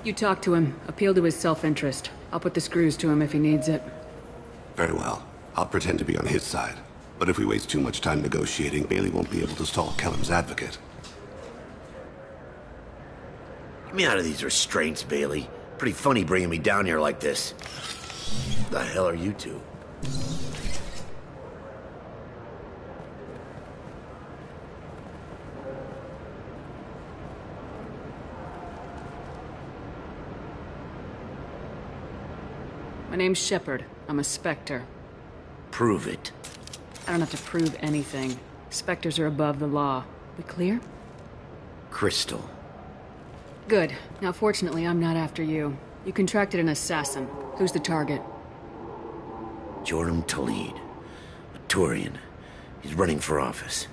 You talk to him. Appeal to his self-interest. I'll put the screws to him if he needs it. Very well. I'll pretend to be on his side. But if we waste too much time negotiating, Bailey won't be able to stall Kellum's advocate. Get me out of these restraints, Bailey. Pretty funny bringing me down here like this. The hell are you two? My name's Shepard. I'm a Spectre. Prove it. I don't have to prove anything. Spectres are above the law. We clear? Crystal. Good. Now, fortunately, I'm not after you. You contracted an assassin. Who's the target? Joram Talid. A Turian. He's running for office.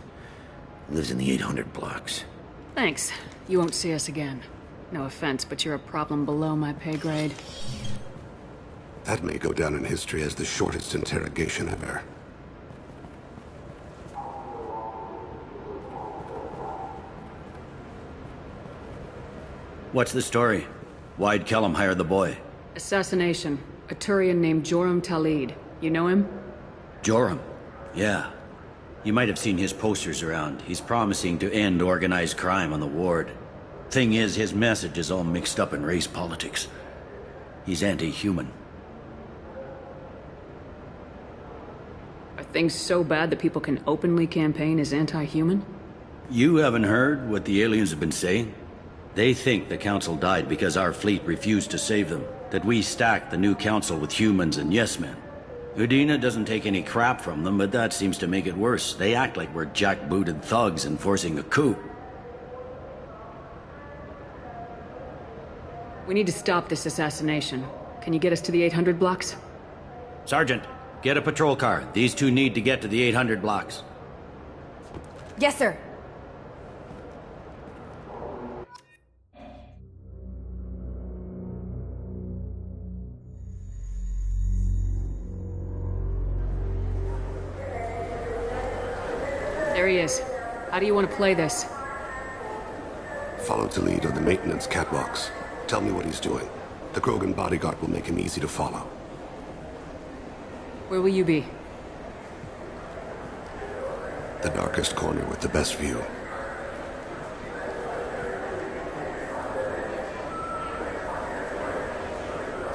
Lives in the 800 blocks. Thanks. You won't see us again. No offense, but you're a problem below my pay grade. That may go down in history as the shortest interrogation ever. What's the story? Why'd Kellum hire the boy? Assassination. A Turian named Joram Talid. You know him? Joram? Yeah. You might have seen his posters around. He's promising to end organized crime on the ward. Thing is, his message is all mixed up in race politics. He's anti-human. Are things so bad that people can openly campaign as anti-human? You haven't heard what the aliens have been saying? They think the Council died because our fleet refused to save them. That we stacked the new Council with humans and yes-men. Udina doesn't take any crap from them, but that seems to make it worse. They act like we're jackbooted thugs enforcing a coup. We need to stop this assassination. Can you get us to the 800 blocks? Sergeant, get a patrol car. These two need to get to the 800 blocks. Yes, sir. There he is. How do you want to play this? Follow the lead on the maintenance catwalks. Tell me what he's doing. The Krogan bodyguard will make him easy to follow. Where will you be? The darkest corner with the best view.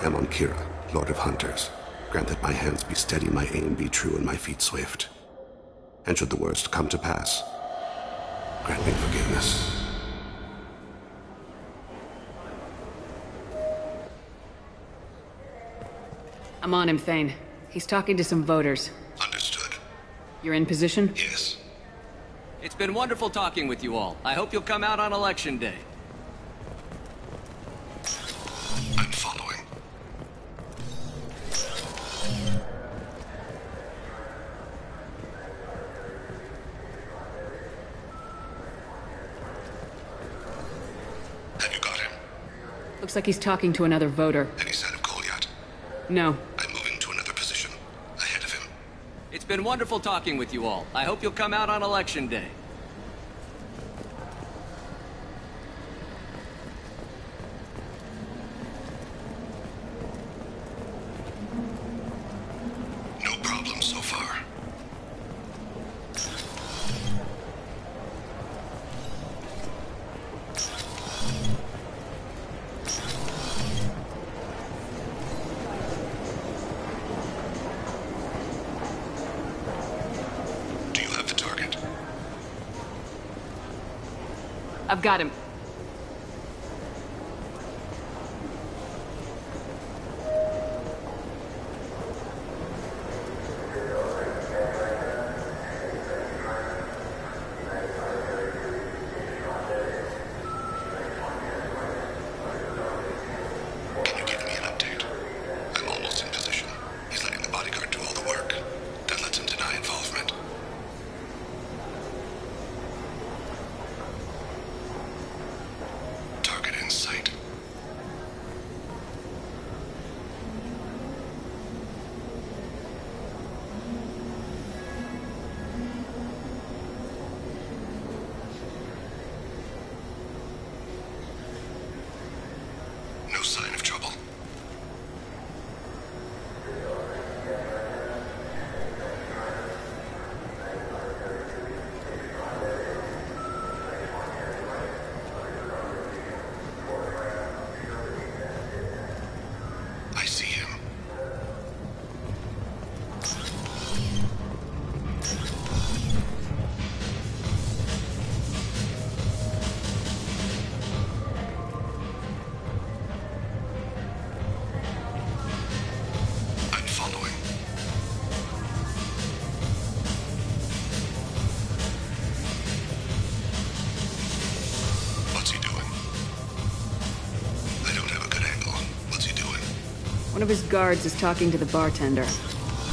I'm on Kira, Lord of Hunters. Grant that my hands be steady, my aim be true, and my feet swift. And should the worst come to pass, grant me forgiveness. I'm on him, Thane. He's talking to some voters. Understood. You're in position? Yes. It's been wonderful talking with you all. I hope you'll come out on Election Day. I'm following. Have you got him? Looks like he's talking to another voter. Any sign of Goliath? No. I'm moving to another position. Ahead of him. It's been wonderful talking with you all. I hope you'll come out on Election Day. No problem so far. Do you have the target? I've got him. Can you give me an update? I'm almost in position. He's letting the bodyguard do all the work. That lets him deny involvement. Target in sight. No sign of trouble. I see him. I'm following. What's he doing? I don't have a good angle. What's he doing? One of his guards is talking to the bartender.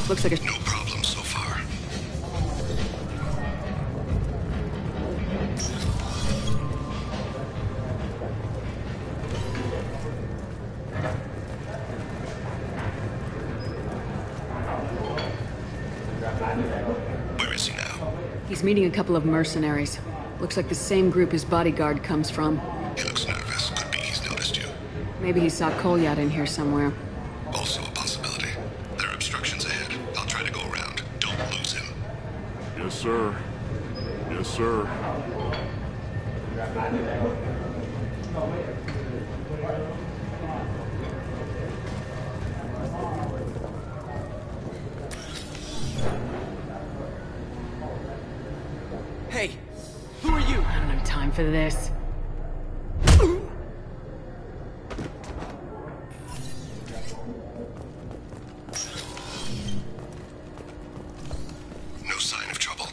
Looks like a... No problem so far. Where is he now? He's meeting a couple of mercenaries. Looks like the same group his bodyguard comes from. He looks nervous. Could be he's noticed you. Maybe he saw Kolyat in here somewhere. Also a possibility. There are obstructions ahead. I'll try to go around. Don't lose him. Yes, sir. Yes, sir. Hey, who are you? I don't have time for this. No sign of trouble.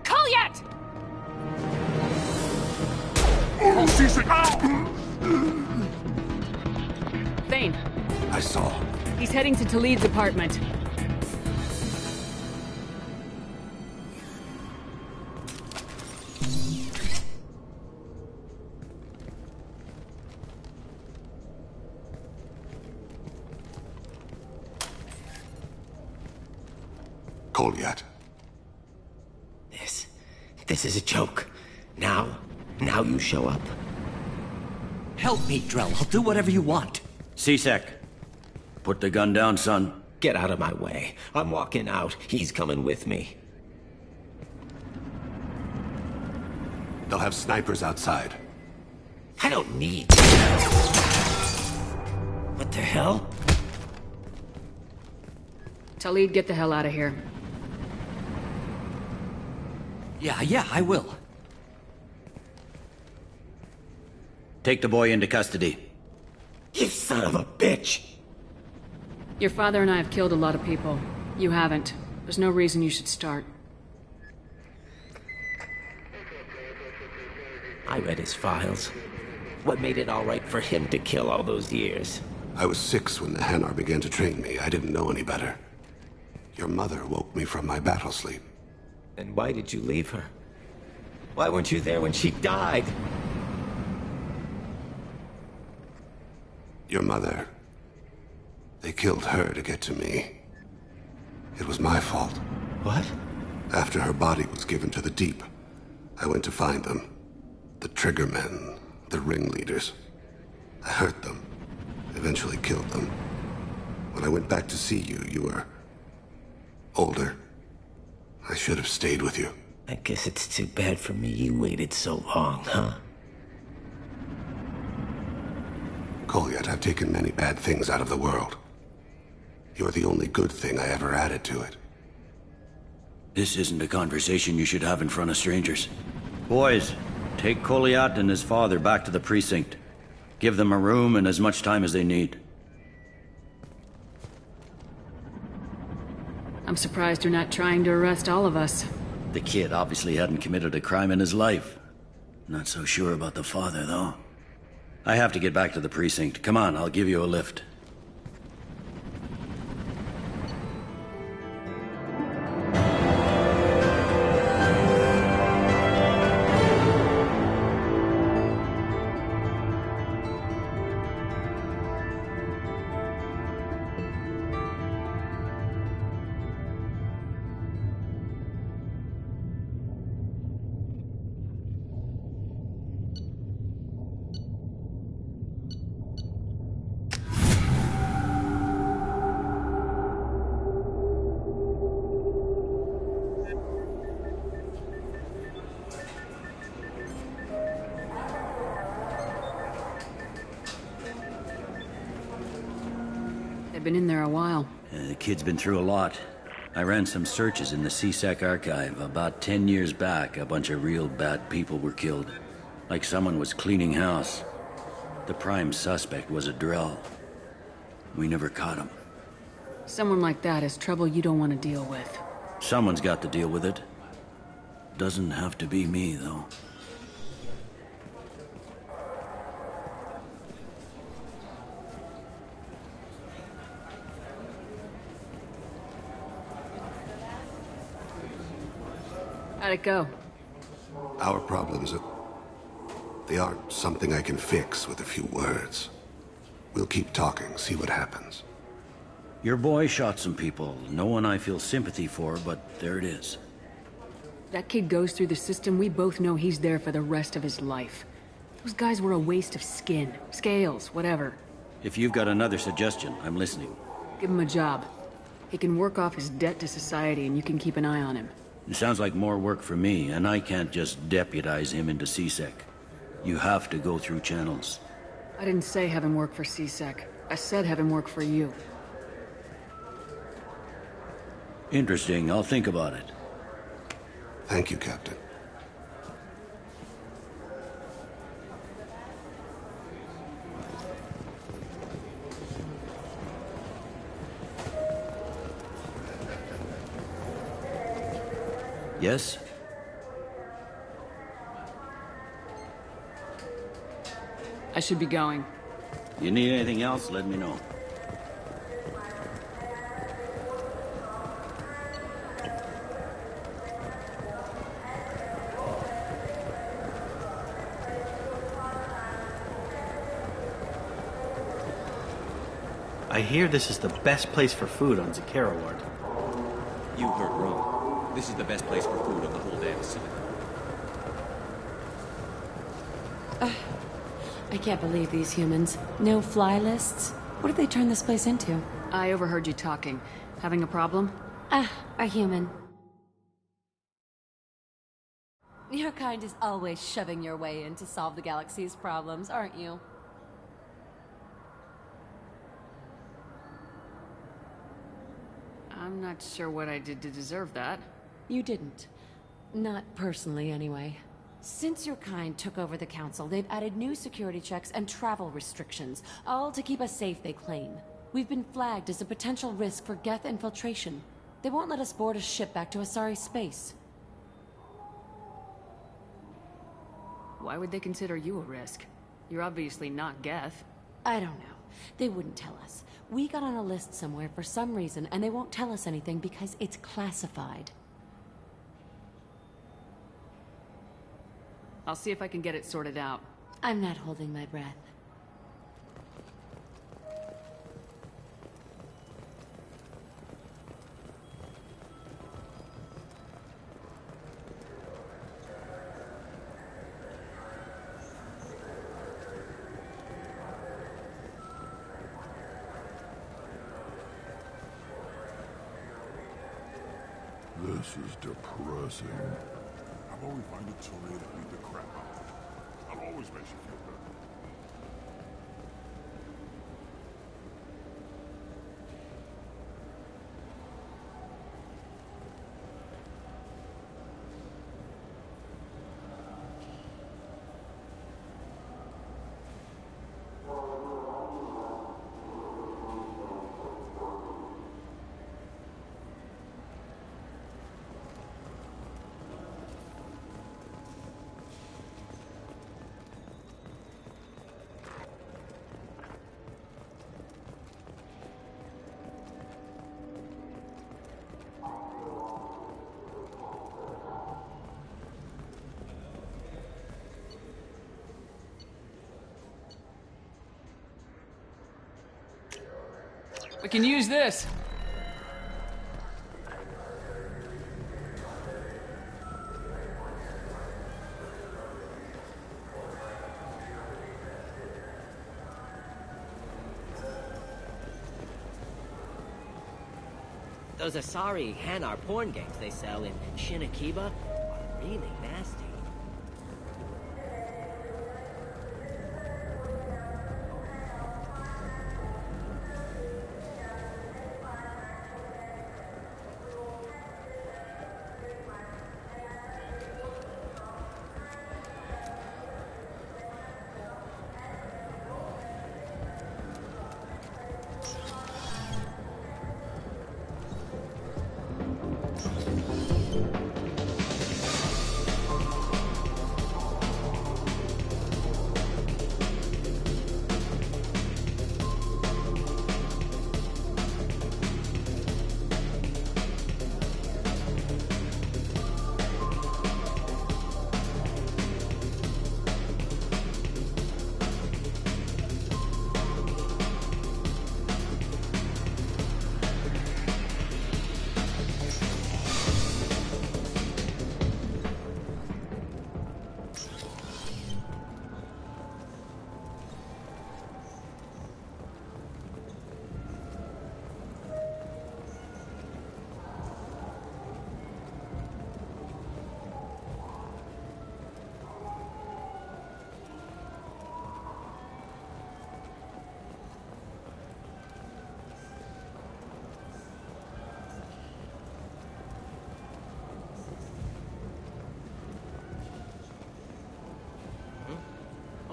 Kolyat! Thane, I saw. he's heading to Talid's apartment. Goliath. This is a joke. Now you show up. Help me, Drell. I'll do whatever you want. C-Sec. Put the gun down, son. Get out of my way. I'm walking out. He's coming with me. They'll have snipers outside. I don't need... What the hell? Tali, get the hell out of here. Yeah, I will. Take the boy into custody. You son of a bitch! Your father and I have killed a lot of people. You haven't. There's no reason you should start. I read his files. What made it all right for him to kill all those years? I was 6 when the Hanar began to train me. I didn't know any better. Your mother woke me from my battle sleep. And why did you leave her? Why weren't you there when she died? Your mother... They killed her to get to me. It was my fault. What? After her body was given to the Deep, I went to find them. The Triggermen, the ringleaders. I hurt them, eventually killed them. When I went back to see you, you were... older. I should have stayed with you. I guess it's too bad for me you waited so long, huh? Kolyat, I've taken many bad things out of the world. You're the only good thing I ever added to it. This isn't a conversation you should have in front of strangers. Boys, take Kolyat and his father back to the precinct. Give them a room and as much time as they need. I'm surprised you're not trying to arrest all of us. The kid obviously hadn't committed a crime in his life. Not so sure about the father, though. I have to get back to the precinct. Come on, I'll give you a lift. They've been in there a while. The kid's been through a lot. I ran some searches in the CSEC archive. About 10 years back, a bunch of real bad people were killed. Like someone was cleaning house. The prime suspect was a Drell. We never caught him. Someone like that is trouble you don't want to deal with. Someone's got to deal with it. Doesn't have to be me, though. How'd it go? Our problems they aren't something I can fix with a few words. We'll keep talking, see what happens. Your boy shot some people. No one I feel sympathy for, but there it is. That kid goes through the system, we both know he's there for the rest of his life. Those guys were a waste of skin, scales, whatever. If you've got another suggestion, I'm listening. Give him a job. He can work off his debt to society and you can keep an eye on him. It sounds like more work for me, and I can't just deputize him into CSEC. You have to go through channels. I didn't say have him work for CSEC. I said have him work for you. Interesting. I'll think about it. Thank you, Captain. Yes? I should be going. You need anything else, let me know. I hear this is the best place for food on Zakera Ward. You heard wrong. This is the best place for food on the whole damn city. I can't believe these humans. No fly lists? What did they turn this place into? I overheard you talking. Having a problem? A human. Your kind is always shoving your way in to solve the galaxy's problems, aren't you? I'm not sure what I did to deserve that. You didn't. Not personally, anyway. Since your kind took over the Council, they've added new security checks and travel restrictions, all to keep us safe, they claim. We've been flagged as a potential risk for Geth infiltration. They won't let us board a ship back to Asari space. Why would they consider you a risk? You're obviously not Geth. I don't know. They wouldn't tell us. We got on a list somewhere for some reason, and they won't tell us anything because it's classified. I'll see if I can get it sorted out. I'm not holding my breath. This is depressing. I've always find it so late to beat the crap out of it. That always makes you feel better. We can use this! Those Asari Hanar porn games they sell in Shinakiba are really nasty.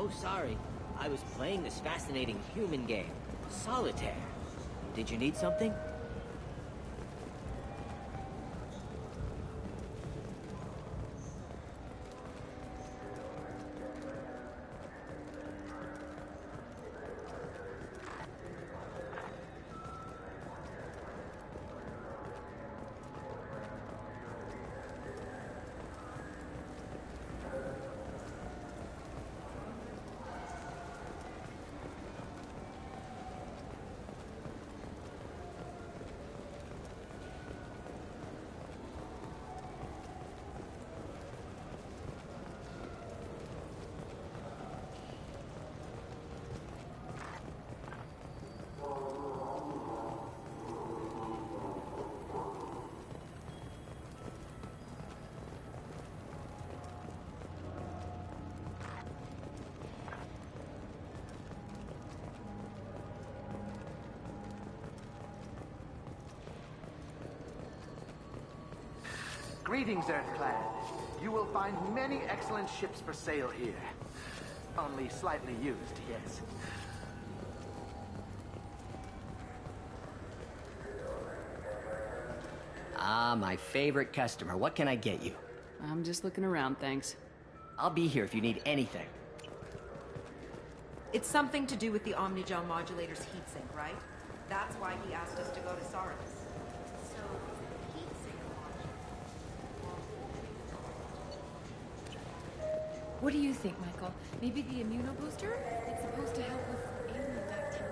Oh, sorry. I was playing this fascinating human game, Solitaire. Did you need something? Greetings, Earthclad. You will find many excellent ships for sale here. Only slightly used, yes. Ah, my favorite customer. What can I get you? I'm just looking around, thanks. I'll be here if you need anything. It's something to do with the Omnigel modulator's heatsink, right? That's why he asked us to go to Sardis. So, heatsink module. What do you think, Michael? Maybe the immunobooster? It's supposed to help with alien bacteria.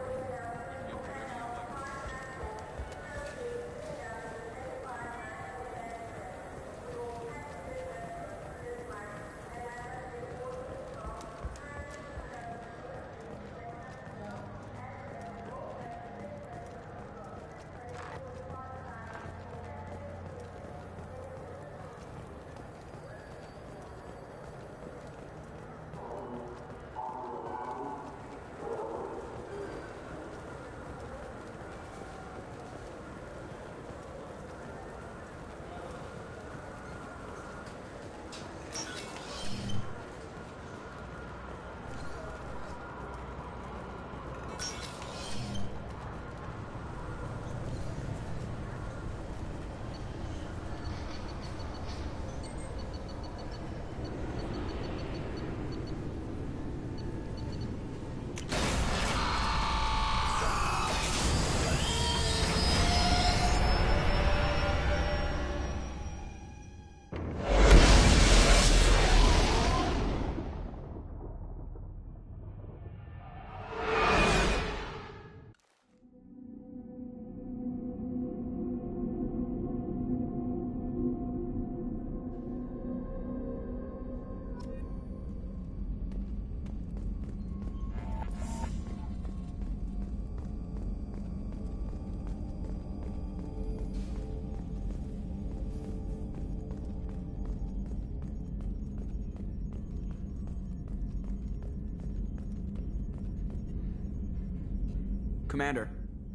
Commander.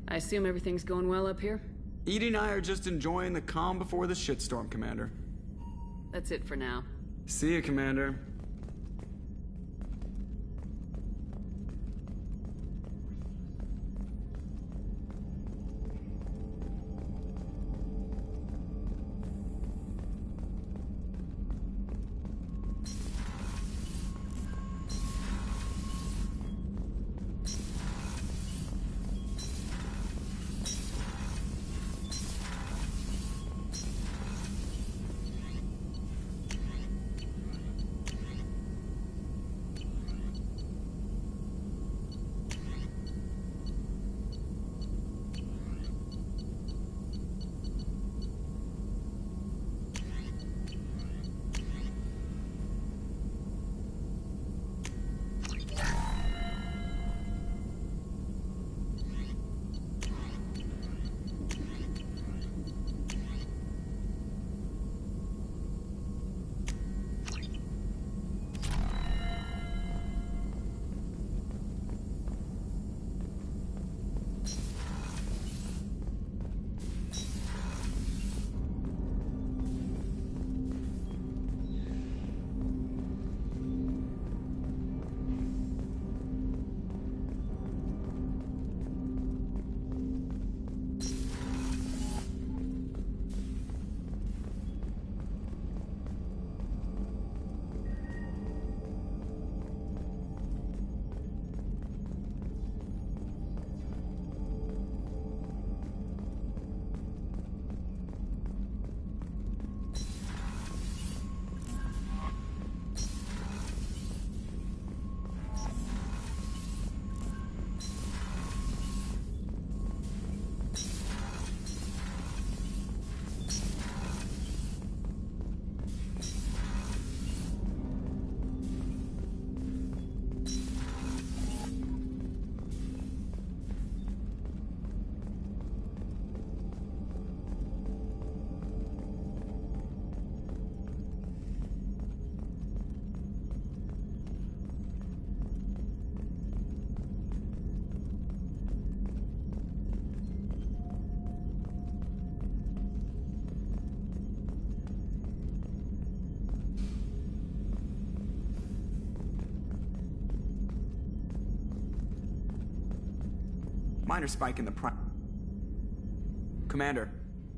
I assume everything's going well up here? Edie and I are just enjoying the calm before the shitstorm, Commander. That's it for now. See you, Commander. Minor spike in the prime. Commander.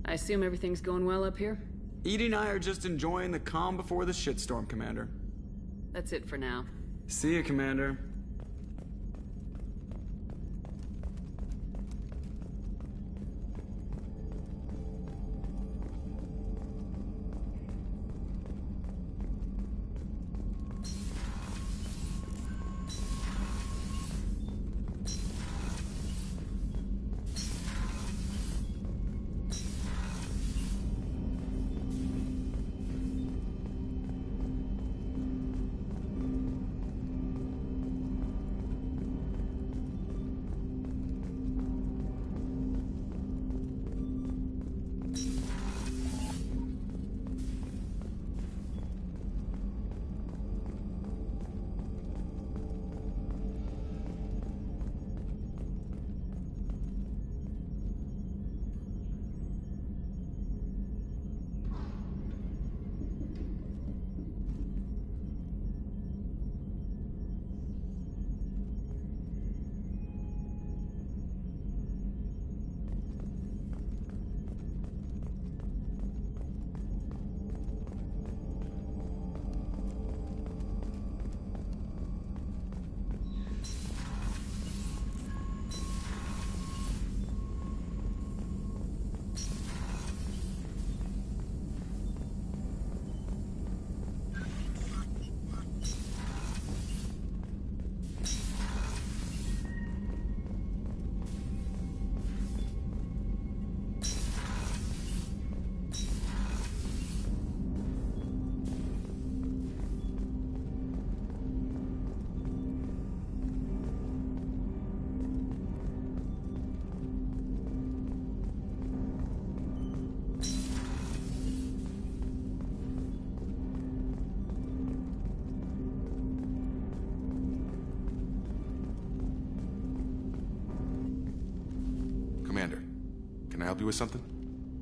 I assume everything's going well up here? Edie and I are just enjoying the calm before the shitstorm, Commander. That's it for now. See you, Commander. Commander, can I help you with something?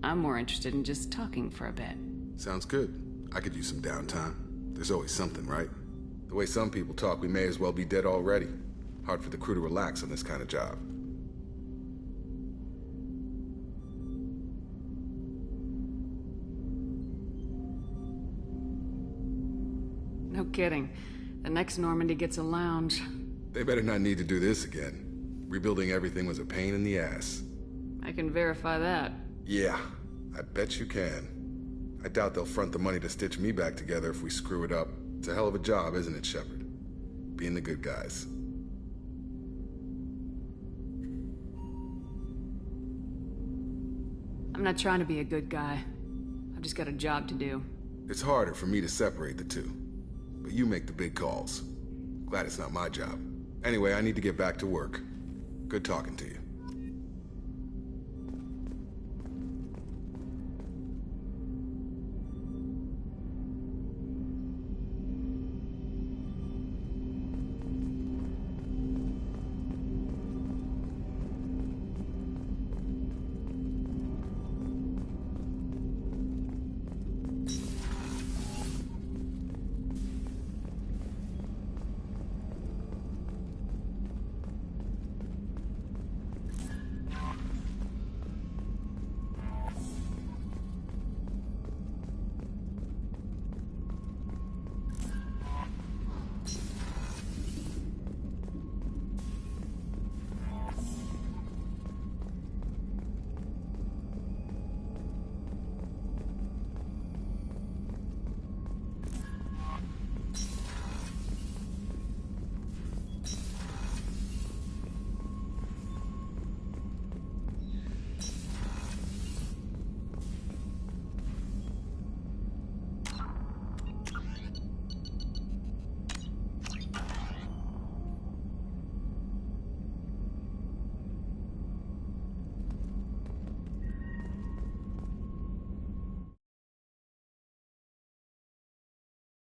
I'm more interested in just talking for a bit. Sounds good. I could use some downtime. There's always something, right? The way some people talk, we may as well be dead already. Hard for the crew to relax on this kind of job. No kidding. The next Normandy gets a lounge. They better not need to do this again. Rebuilding everything was a pain in the ass. I can verify that. Yeah, I bet you can. I doubt they'll front the money to stitch me back together if we screw it up. It's a hell of a job, isn't it, Shepard? Being the good guys. I'm not trying to be a good guy. I've just got a job to do. It's harder for me to separate the two. But you make the big calls. Glad it's not my job. Anyway, I need to get back to work. Good talking to you.